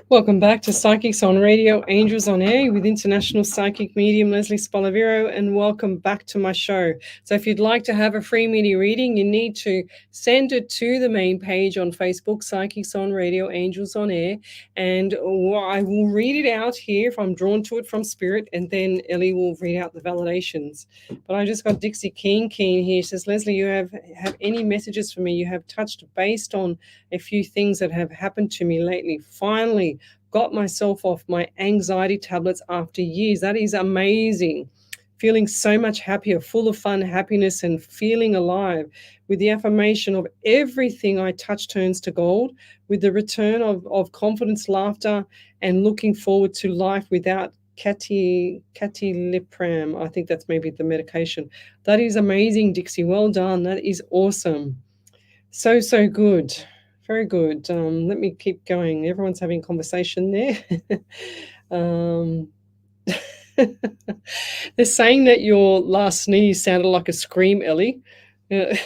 Welcome back to Psychics on Radio, Angels on Air with international psychic medium Lesley Spaliviero, and welcome back to my show. So if you'd like to have a free media reading, you need to send it to the main page on Facebook, Psychics on Radio, Angels on Air, and I will read it out here if I'm drawn to it from spirit, and then Ellie will read out the validations. But I just got Dixie Keen here. She says, Lesley, you have any messages for me? You have touched based on a few things that have happened to me lately. Finally got myself off my anxiety tablets after years. That is amazing. Feeling so much happier, full of fun, happiness, and feeling alive. With the affirmation of everything I touch turns to gold, with the return of confidence, laughter, and looking forward to life without catolipram. I think that's maybe the medication. That is amazing, Dixie. Well done. That is awesome. So good. Very good. Let me keep going. Everyone's having a conversation there. They're saying that your last sneeze sounded like a scream, Ellie. You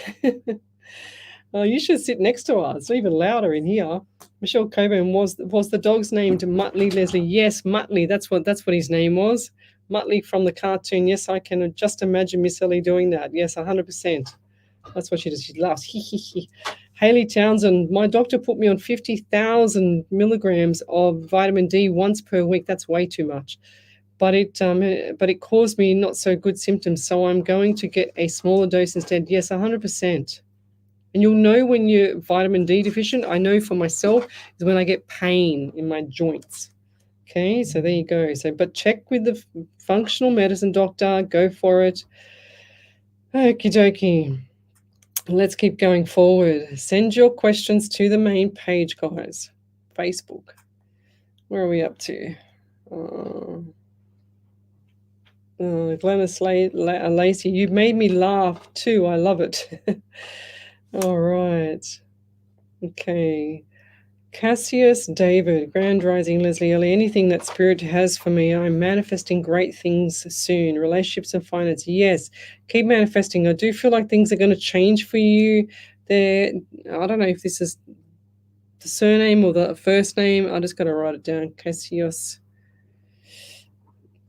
should sit next to us. It's even louder in here. Michelle Coburn, was the dog's named Muttley, Lesley? Yes, Muttley. That's what his name was. Muttley from the cartoon. Yes, I can just imagine Miss Ellie doing that. Yes, 100%. That's what she does. She laughs. Haley Townsend, my doctor put me on 50,000 milligrams of vitamin D once per week. That's way too much. But it caused me not so good symptoms. So I'm going to get a smaller dose instead. Yes, 100%. And you'll know when you're vitamin D deficient. I know for myself is when I get pain in my joints. Okay, so there you go. But check with the functional medicine doctor. Go for it. Okie dokie. Let's keep going forward. Send your questions to the main page, guys. Facebook. Where are we up to? Glennis Lacey, you made me laugh too. I love it. All right. Okay. Cassius David, Grand Rising, Lesley Ellie. Anything that Spirit has for me, I'm manifesting great things soon. Relationships and finance. Yes, keep manifesting. I do feel like things are going to change for you. I don't know if this is the surname or the first name. I just got to write it down. Cassius.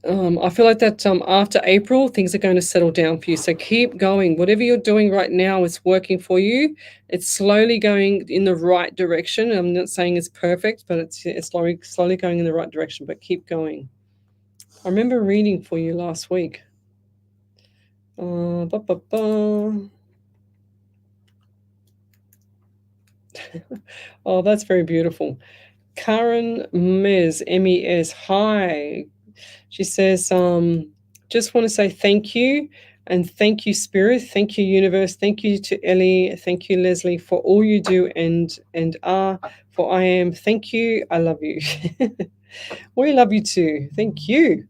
I feel like that after April, things are going to settle down for you. So keep going. Whatever you're doing right now is working for you. It's slowly going in the right direction. I'm not saying it's perfect, but it's slowly going in the right direction. But keep going. I remember reading for you last week. Oh, that's very beautiful. Karen Mes, MES. Hi. She says, just want to say thank you. And thank you, Spirit. Thank you, Universe. Thank you to Ellie. Thank you, Leslie, for all you do and are for I am. Thank you. I love you. We love you too. Thank you.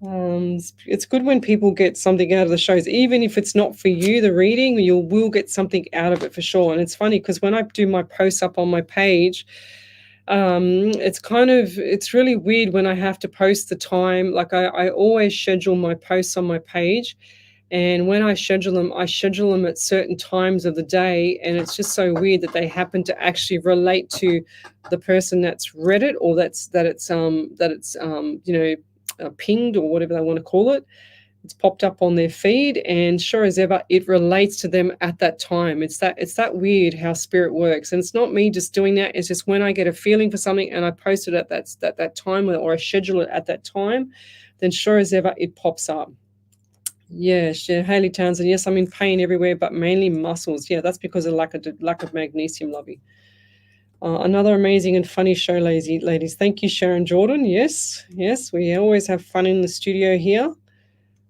It's good when people get something out of the shows, even if it's not for you, the reading, you will get something out of it for sure. And it's funny because when I do my posts up on my page, it's really weird when I have to post the time. Like I always schedule my posts on my page, and when I schedule them at certain times of the day, and it's just so weird that they happen to actually relate to the person that's read it, or that it's pinged, or whatever they want to call it. It's popped up on their feed, and sure as ever, it relates to them at that time. It's that weird how spirit works, and it's not me just doing that. It's just when I get a feeling for something and I post it at that time, or I schedule it at that time, then sure as ever, it pops up. Yeah, Haley Townsend. Yes, I'm in pain everywhere, but mainly muscles. Yeah, that's because of lack of magnesium, lovey. Another amazing and funny show, ladies. Thank you, Sharon Jordan. Yes, we always have fun in the studio here.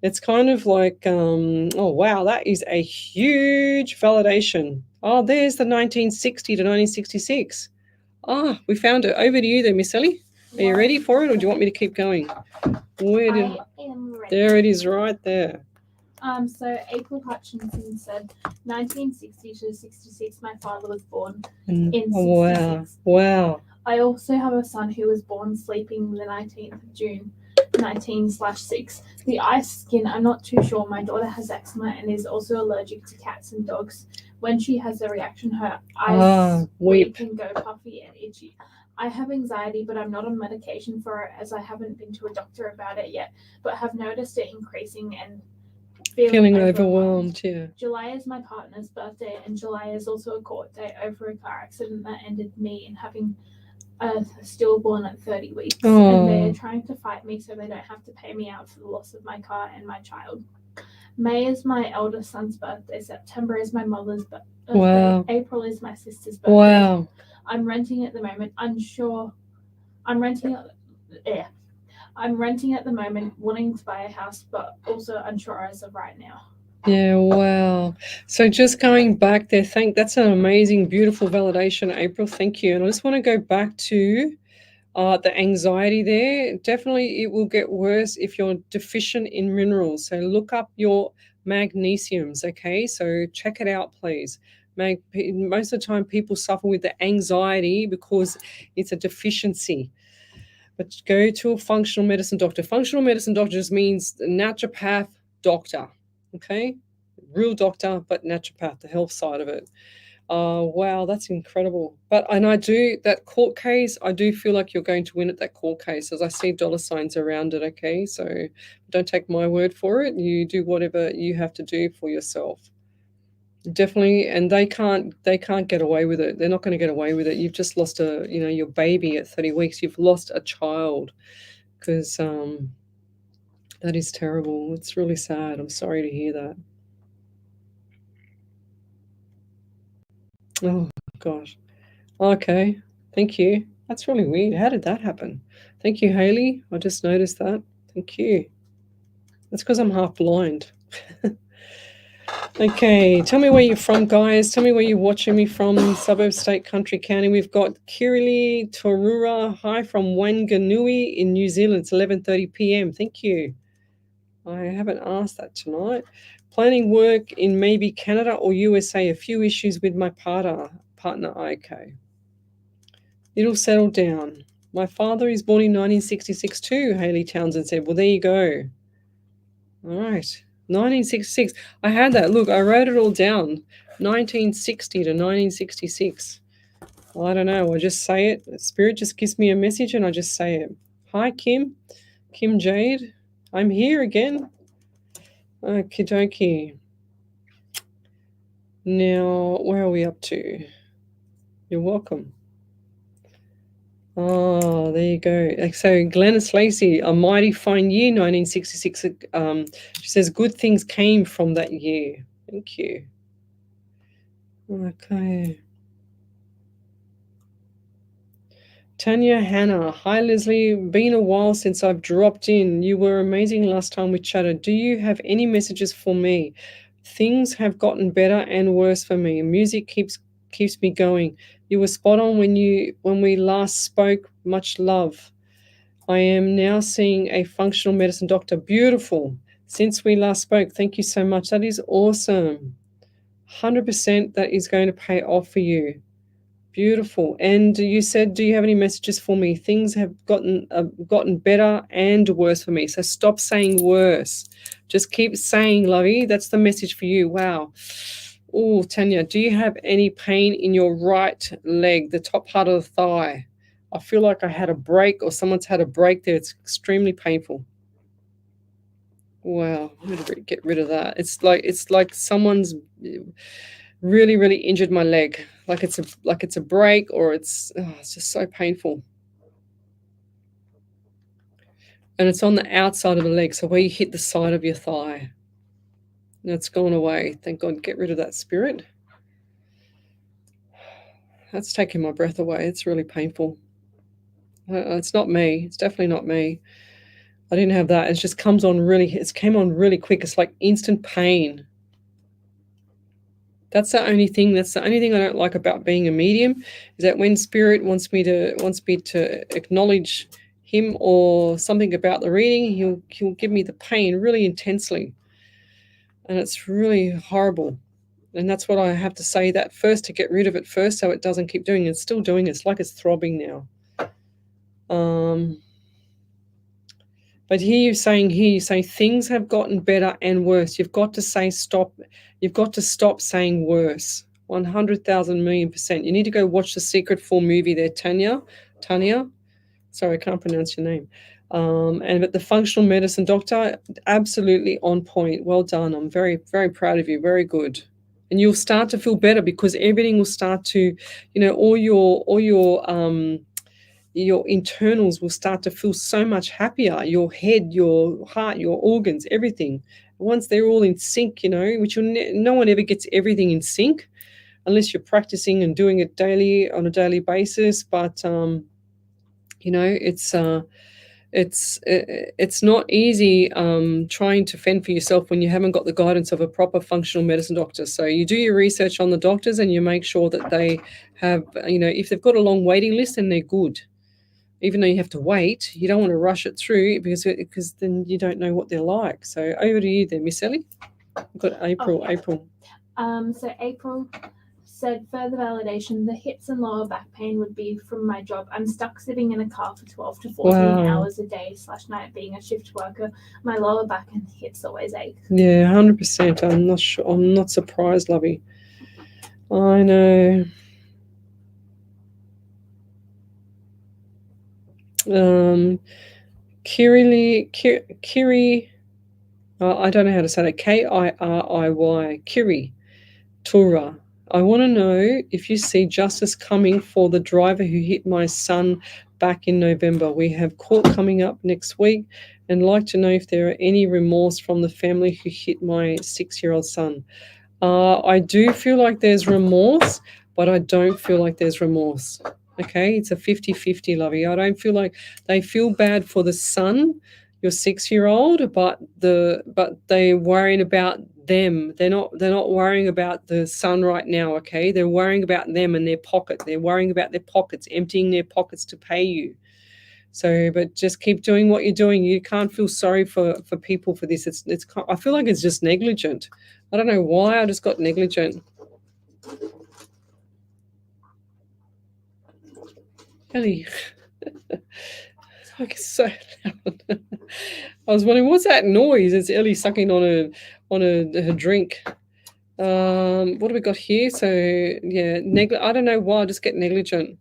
It's kind of like, oh, wow, that is a huge validation. Oh, there's the 1960 to 1966. Ah, we found it. Over to you there, Miss Ellie. Are you ready for it, or do you want me to keep going? I am ready. There it is right there. So April Hutchinson said 1960 to 66, my father was born in 66. Wow. I also have a son who was born sleeping the 19th of June, 19/6. The eye skin, I'm not too sure. My daughter has eczema and is also allergic to cats and dogs. When she has a reaction, her eyes weep and go puffy and itchy. I have anxiety, but I'm not on medication for it, as I haven't been to a doctor about it yet, but have noticed it increasing and feeling overwhelmed. Yeah. July is my partner's birthday, and July is also a court date over a car accident that ended me in having a stillborn at 30 weeks. And they're trying to fight me so they don't have to pay me out for the loss of my car and my child. May is my eldest son's birthday. September is my mother's birthday. Wow. April is my sister's birthday. Wow. I'm renting at the moment. I'm renting at the moment, wanting to buy a house, but also unsure as of right now. Yeah, wow. So just going back there, that's an amazing, beautiful validation, April. Thank you. And I just want to go back to the anxiety there. Definitely it will get worse if you're deficient in minerals. So look up your magnesiums, okay? So check it out, please. Most of the time people suffer with the anxiety because it's a deficiency. But go to a functional medicine doctor. Functional medicine doctor just means naturopath doctor. Okay, real doctor, but naturopath, the health side of it. Wow, that's incredible. And I do, that court case, I do feel like you're going to win at that court case, as I see dollar signs around it. Okay, so don't take my word for it. You do whatever you have to do for yourself. Definitely, and they can't get away with it. They're not going to get away with it. You've just lost your baby at 30 weeks. You've lost a child, because that is terrible. It's really sad. I'm sorry to hear that. Oh, gosh. Okay. Thank you. That's really weird. How did that happen? Thank you, Haley. I just noticed that. Thank you. That's because I'm half blind. Okay. Tell me where you're from, guys. Tell me where you're watching me from. Suburb, state, country, county. We've got Kirili Torura. Hi from Wanganui in New Zealand. It's 11:30 p.m. Thank you. I haven't asked that tonight. Planning work in maybe Canada or USA. A few issues with my partner. Okay. It'll settle down. My father is born in 1966 too, Haley Townsend said. Well, there you go. All right. 1966. I had that. Look, I wrote it all down. 1960 to 1966. I don't know. I just say it. Spirit just gives me a message and I just say it. Hi, Kim. Kim Jade. I'm here again. Okie dokie. Now, where are we up to? You're welcome. Oh, there you go. So Glennis Lacey, a mighty fine year, 1966. She says good things came from that year. Thank you. Okay. Tanya Hannah. Hi, Leslie. Been a while since I've dropped in. You were amazing last time we chatted. Do you have any messages for me? Things have gotten better and worse for me. Music keeps me going. You were spot on when we last spoke. Much love. I am now seeing a functional medicine doctor. Beautiful. Since we last spoke, thank you so much. That is awesome. 100% that is going to pay off for you. Beautiful. And you said, do you have any messages for me? Things have gotten better and worse for me. So stop saying worse. Just keep saying, lovey. That's the message for you. Wow. Oh, Tanya, do you have any pain in your right leg, the top part of the thigh? I feel like I had a break or someone's had a break there. It's extremely painful. Wow, I'm going to get rid of that. It's like someone's really, really injured my leg. Like it's a break, or it's just so painful. And it's on the outside of the leg, so where you hit the side of your thigh. And it's gone away. Thank God. Get rid of that spirit. That's taking my breath away. It's really painful. It's not me. It's definitely not me. I didn't have that. It just came on really quick. It's like instant pain. That's the only thing I don't like about being a medium, is that when spirit wants me to acknowledge him or something about the reading, he'll give me the pain really intensely. And it's really horrible. And that's what I have to say that first, to get rid of it first, so it doesn't keep doing it. It's still doing it. It's like it's throbbing now. But here you say things have gotten better and worse. You've got to say stop. You've got to stop saying worse. 100,000 million %. You need to go watch the Secret 4 movie there, Tanya. Sorry, I can't pronounce your name. But the functional medicine doctor, absolutely on point. Well done. I'm very, very proud of you. Very good. And you'll start to feel better, because everything will start to, all your internals will start to feel so much happier. Your head, your heart, your organs, everything. Once they're all in sync, which no one ever gets everything in sync unless you're practicing and doing it on a daily basis. But it's not easy trying to fend for yourself when you haven't got the guidance of a proper functional medicine doctor. So you do your research on the doctors, and you make sure that they have, if they've got a long waiting list, then they're good. Even though you have to wait, you don't want to rush it through, because then you don't know what they're like. So over to you there, Miss Ellie. I've got April. Okay. April. So April said, further validation, the hips and lower back pain would be from my job. I'm stuck sitting in a car for 12 to 14 hours a day /night being a shift worker. My lower back and hips always ache. Yeah, 100%. I'm not sure. I'm not surprised, lovey. I know. Kiri, I don't know how to say that. Kiriy, Kiri, Tura. I want to know if you see justice coming for the driver who hit my son back in November. We have court coming up next week, and like to know if there are any remorse from the family who hit my 6-year-old son. I do feel like there's remorse, but I don't feel like there's remorse. Okay, it's a 50-50, lovey. I don't feel like they feel bad for the son, your 6-year-old, but they're worrying about them. They're not worrying about the son right now. Okay, they're worrying about them and their pocket. They're worrying about their pockets, emptying their pockets to pay you. So, but just keep doing what you're doing. You can't feel sorry for people for this. It's. I feel like it's just negligent. I don't know why. I just got negligent. Ellie. It's so loud. I was wondering, what's that noise? It's Ellie sucking on a drink. What do we got here? So yeah, I don't know why. I just get negligent.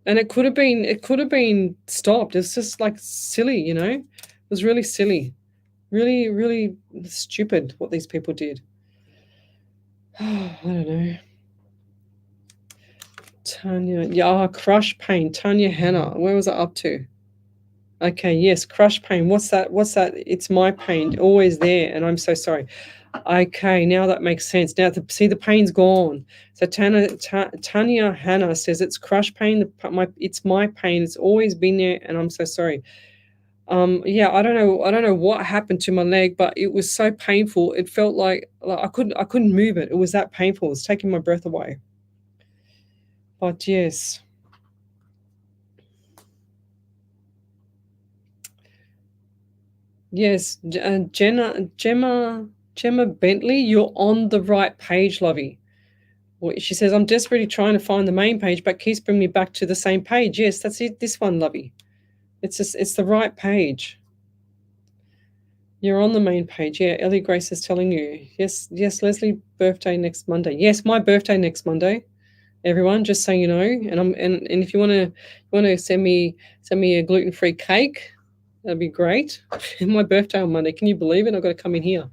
And it could have been stopped. It's just like silly, It was really silly. Really, really stupid what these people did. I don't know. Tanya, crush pain. Tanya Hannah, where was I up to? Okay, yes, crush pain. What's that? It's my pain, always there, and I'm so sorry. Okay, now that makes sense. Now, see, the pain's gone. So Tanya Hannah says it's crush pain. It's my pain. It's always been there, and I'm so sorry. Yeah, I don't know what happened to my leg, but it was so painful. It felt like I couldn't move it. It was that painful. It was taking my breath away. But yes. Yes, Gemma Bentley, you're on the right page, Lovey. Well, she says, I'm desperately trying to find the main page, but keeps bringing me back to the same page. Yes, that's it. This one, Lovey. It's the right page. You're on the main page. Yeah, Ellie Grace is telling you. Yes, Leslie, birthday next Monday. Yes, my birthday next Monday. Everyone, just so you know. And if you wanna send me a gluten-free cake, that'd be great. My birthday on Monday. Can you believe it? I've got to come in here.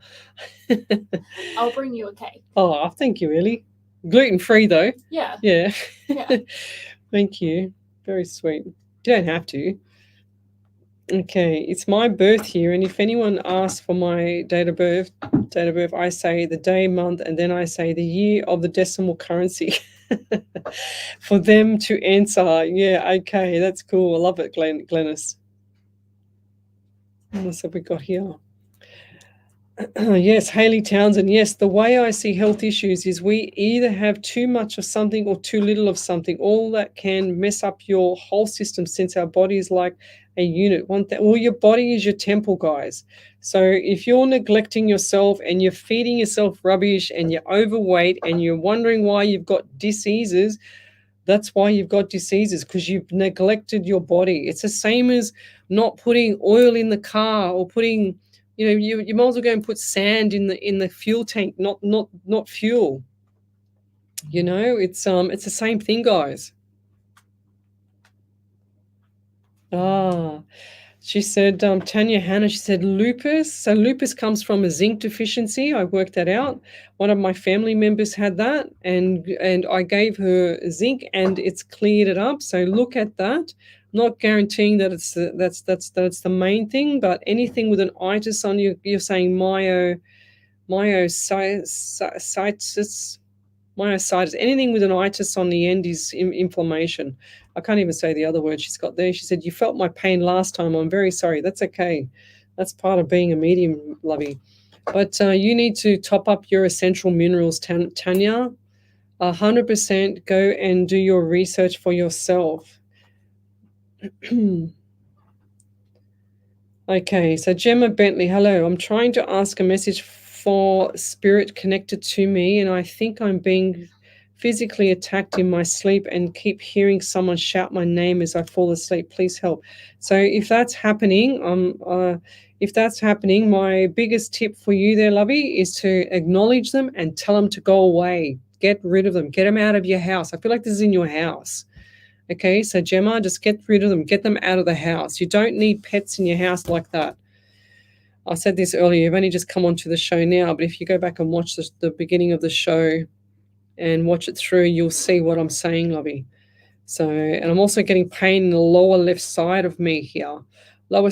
I'll bring you a cake. Oh, thank you, Ellie. Gluten-free though. Yeah. Yeah. Yeah. Thank you. Very sweet. You don't have to. Okay, it's my birth year, and if anyone asks for my date of birth, I say the day, month, and then I say the year of the decimal currency for them to answer. Yeah, okay, that's cool. I love it, Glennis. What have we got here? Yes, Haley Townsend. Yes, the way I see health issues is we either have too much of something or too little of something. All that can mess up your whole system, since our body is like a unit. Well, your body is your temple, guys. So if you're neglecting yourself and you're feeding yourself rubbish and you're overweight and you're wondering why you've got diseases, that's why you've got diseases, because you've neglected your body. It's the same as not putting oil in the car or putting, you might as well go and put sand in the fuel tank, not fuel. It's the same thing, guys. She said, Tanya Hannah, she said lupus. So lupus comes from a zinc deficiency. I worked that out. One of my family members had that, and I gave her zinc, and it's cleared it up. So look at that. Not guaranteeing that that's the main thing, but anything with an itis on you're saying myositis, anything with an itis on the end is inflammation. I can't even say the other word she's got there. She said, you felt my pain last time. I'm very sorry. That's okay. That's part of being a medium, Lovey. But you need to top up your essential minerals, Tanya. 100% go and do your research for yourself. Okay, so Gemma Bentley, hello. I'm trying to ask a message for spirit connected to me, and I think I'm being physically attacked in my sleep and keep hearing someone shout my name as I fall asleep. Please help. So if that's happening, my biggest tip for you there, Lovey, is to acknowledge them and tell them to go away. Get rid of them. Get them out of your house. I feel like this is in your house. Okay, so Gemma, just get rid of them. Get them out of the house. You don't need pets in your house like that. I said this earlier. You've only just come onto the show now, but if you go back and watch the beginning of the show and watch it through, you'll see what I'm saying, Lovey. So, and I'm also getting pain in the lower left side of me here. Lower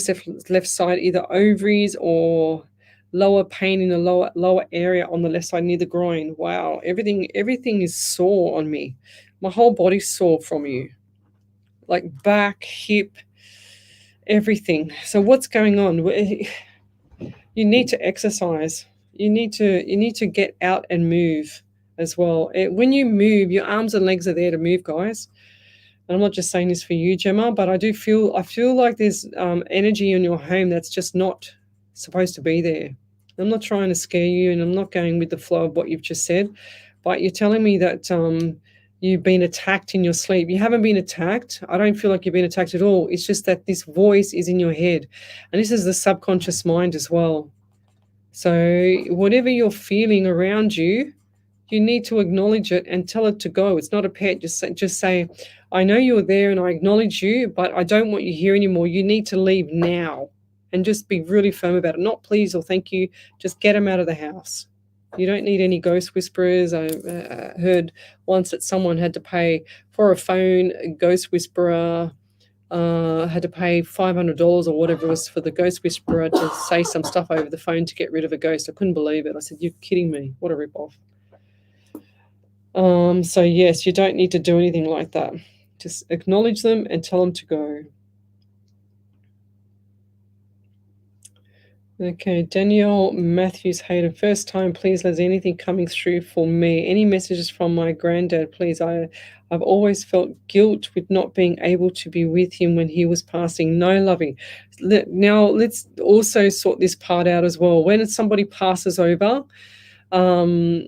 left side, either ovaries or lower pain in the lower area on the left side near the groin. Wow, everything is sore on me. My whole body's sore from you. Like back, hip, everything. So what's going on? You need to exercise. You need to get out and move as well. When you move, your arms and legs are there to move, guys. And I'm not just saying this for you, Gemma, but I feel like there's energy in your home that's just not supposed to be there. I'm not trying to scare you, and I'm not going with the flow of what you've just said, but you're telling me that you've been attacked in your sleep. You haven't been attacked. I don't feel like you've been attacked at all. It's just that this voice is in your head. And this is the subconscious mind as well. So whatever you're feeling around you, you need to acknowledge it and tell it to go. It's not a pet. Just say, I know you're there and I acknowledge you, but I don't want you here anymore. You need to leave now. And just be really firm about it. Not please or thank you. Just get them out of the house. You don't need any ghost whisperers. I heard once that someone had to pay for a phone, a ghost whisperer, had to pay $500 or whatever it was for the ghost whisperer to say some stuff over the phone to get rid of a ghost. I couldn't believe it. I said, "You're kidding me. What a ripoff." So yes, you don't need to do anything like that. Just acknowledge them and tell them to go. Okay, Danielle Matthews Hayden. First time, please, Leslie, anything coming through for me? Any messages from my granddad, please? I've always felt guilt with not being able to be with him when he was passing. No, lovey. Now, let's also sort this part out as well. When somebody passes over, the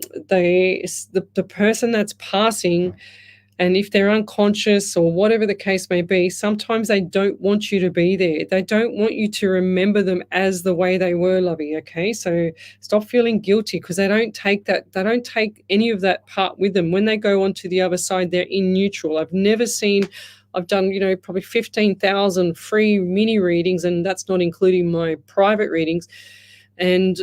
person that's passing, and if they're unconscious or whatever the case may be, sometimes they don't want you to be there. They don't want you to remember them as the way they were, lovey. Okay, so stop feeling guilty, because they don't take that. They don't take any of that part with them. When they go on to the other side, they're in neutral. I've done, probably 15,000 free mini readings, and that's not including my private readings. And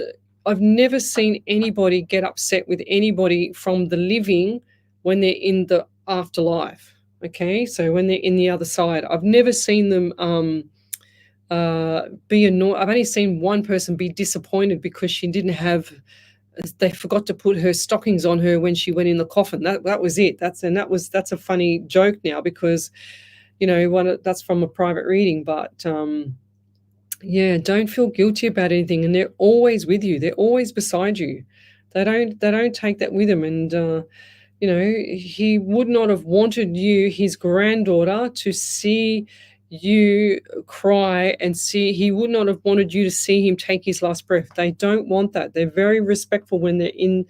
I've never seen anybody get upset with anybody from the living when they're in the afterlife. Okay, so when they're in the other side, I've never seen them be annoyed. I've only seen one person be disappointed because she didn't have, they forgot to put her stockings on her when she went in the coffin. That was it. That's a funny joke now, because that's from a private reading. But yeah, don't feel guilty about anything, and they're always with you. They're always beside you. They don't take that with them. And he would not have wanted you, his granddaughter, to see you cry, and he would not have wanted you to see him take his last breath. They don't want that. They're very respectful when they're in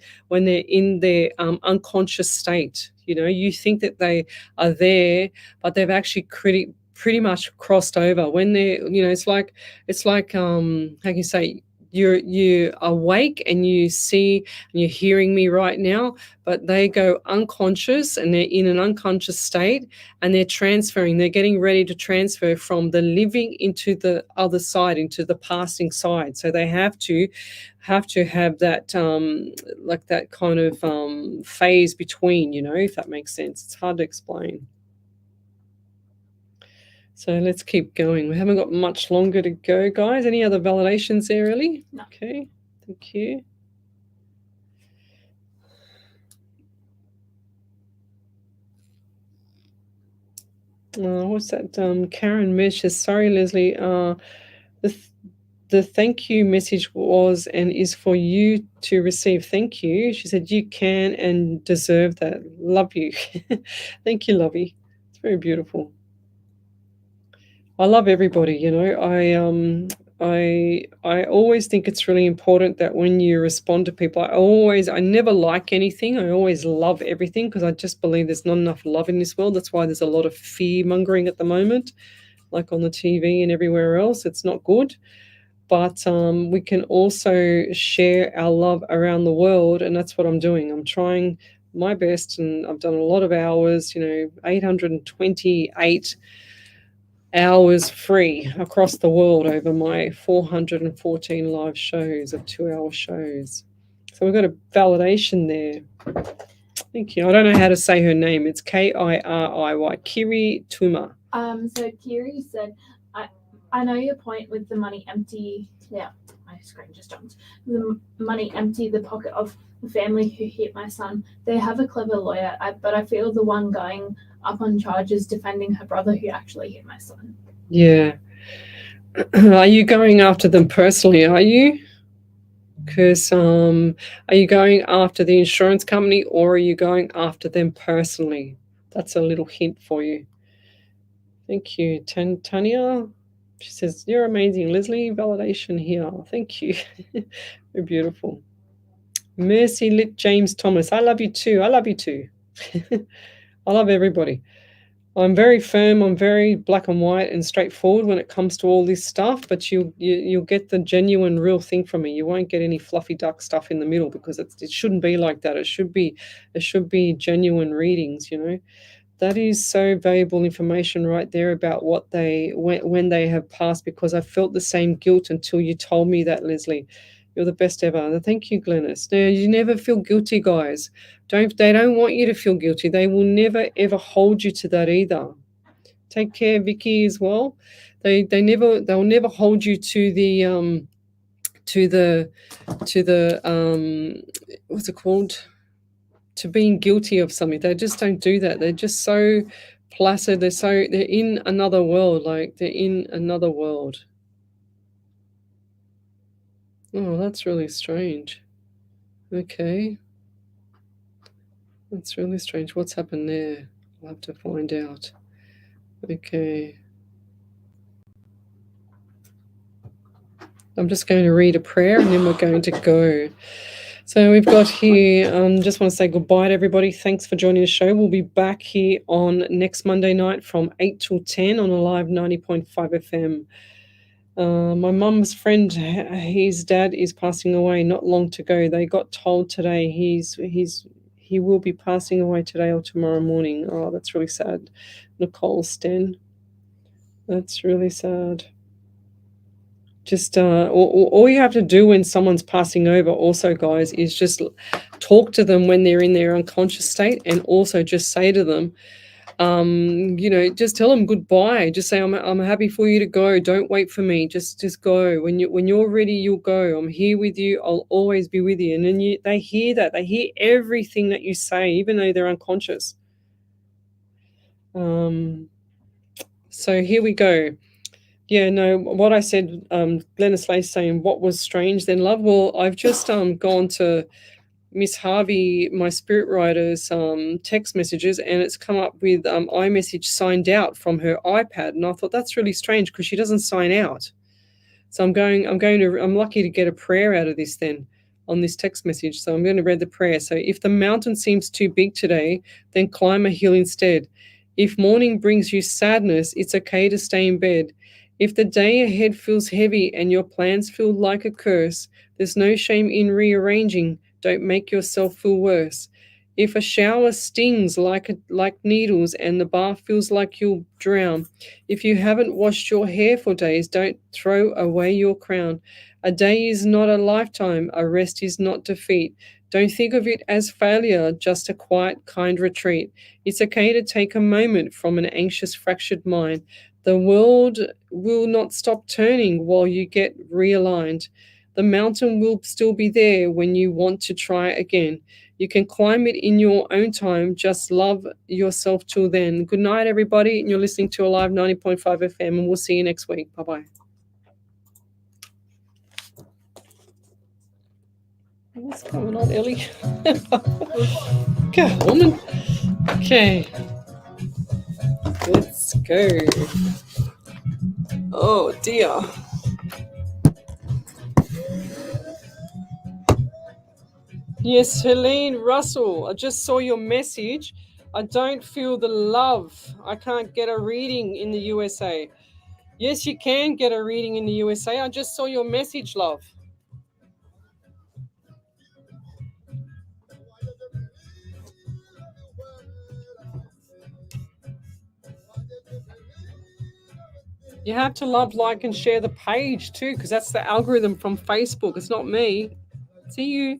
their unconscious state. You think that they are there, but they've actually pretty much crossed over. When they're, it's like how can you say, you're awake and you see and you're hearing me right now, but they go unconscious and they're in an unconscious state, and they're getting ready to transfer from the living into the other side, into the passing side. So they have to have that like that kind of phase between, if that makes sense. It's hard to explain. So let's keep going. We haven't got much longer to go, guys. Any other validations there, Ellie? No. Okay, thank you. What's that? Karen Mesh says, sorry, Leslie. The thank you message was and is for you to receive. Thank you. She said you can and deserve that. Love you. Thank you, lovey. It's very beautiful. I love everybody, I always think it's really important that when you respond to people, I never like anything. I always love everything, because I just believe there's not enough love in this world. That's why there's a lot of fear mongering at the moment, like on the TV and everywhere else. It's not good. But we can also share our love around the world, and that's what I'm doing. I'm trying my best, and I've done a lot of hours, 828 hours free across the world over my 414 live shows of 2-hour shows. So we've got a validation there. Thank you. I don't know how to say her name. It's Kiriy, Kiri Tuma. So Kiri said, I know your point with the money empty. Yeah, my screen just jumped. The money empty the pocket of the family who hit my son. They have a clever lawyer, but I feel the one going up on charges defending her brother who actually hit my son. Yeah. Are you going after them personally, are you? Because are you going after the insurance company, or are you going after them personally? That's a little hint for you. Thank you. Tanya, she says, you're amazing, Leslie. Validation here. Thank you. Very beautiful. Mercy Lit James Thomas. I love you too. I love you too. I love everybody. I'm very firm. I'm very black and white and straightforward when it comes to all this stuff, but you'll get the genuine, real thing from me. You won't get any fluffy duck stuff in the middle, because it shouldn't be like that. It should be genuine readings, That is so valuable information right there about what when they have passed, because I felt the same guilt until you told me that, Leslie. You're the best ever. Thank you, Glennis. Now, you never feel guilty, guys. They don't want you to feel guilty. They will never, ever hold you to that either. Take care, Vicky, as well. They'll never hold you to the what's it called? To being guilty of something. They just don't do that. They're just so placid. They're in another world. Like they're in another world. Oh, that's really strange. Okay. That's really strange. What's happened there? I'll have to find out. Okay. I'm just going to read a prayer and then we're going to go. So we've got here, just want to say goodbye to everybody. Thanks for joining the show. We'll be back here on next Monday night from 8 till 10 on a live 90.5 FM. My mum's friend, his dad is passing away not long to go. They got told today he will be passing away today or tomorrow morning. Oh, that's really sad. Nicole Sten. That's really sad. Just all you have to do when someone's passing over also, guys, is just talk to them when they're in their unconscious state, and also just say to them, just tell them goodbye. Just say, I'm happy for you to go. Don't wait for me. Just go. When you're ready, you'll go. I'm here with you. I'll always be with you. And then they hear that. They hear everything that you say, even though they're unconscious. So here we go. Yeah, no, what I said, Glennis Lay saying, what was strange then, love? Well, I've just gone to Miss Harvey, my spirit writer's text messages, and it's come up with iMessage signed out from her iPad. And I thought that's really strange because she doesn't sign out. So I'm lucky to get a prayer out of this then on this text message. So I'm going to read the prayer. So if the mountain seems too big today, then climb a hill instead. If morning brings you sadness, it's okay to stay in bed. If the day ahead feels heavy and your plans feel like a curse, there's no shame in rearranging. Don't make yourself feel worse. If a shower stings like needles and the bath feels like you'll drown, if you haven't washed your hair for days, don't throw away your crown. A day is not a lifetime. A rest is not defeat. Don't think of it as failure, just a quiet, kind retreat. It's okay to take a moment from an anxious, fractured mind. The world will not stop turning while you get realigned. The mountain will still be there when you want to try again. You can climb it in your own time. Just love yourself till then. Good night, everybody. And you're listening to Alive 90.5 FM, and we'll see you next week. Bye-bye. What's going on, Ellie? Go, woman. Okay. Let's go. Oh, dear. Yes, Helene Russell, I just saw your message. I don't feel the love. I can't get a reading in the USA. Yes, you can get a reading in the USA. I just saw your message, love. You have to love, like, and share the page too, because that's the algorithm from Facebook. It's not me. See you.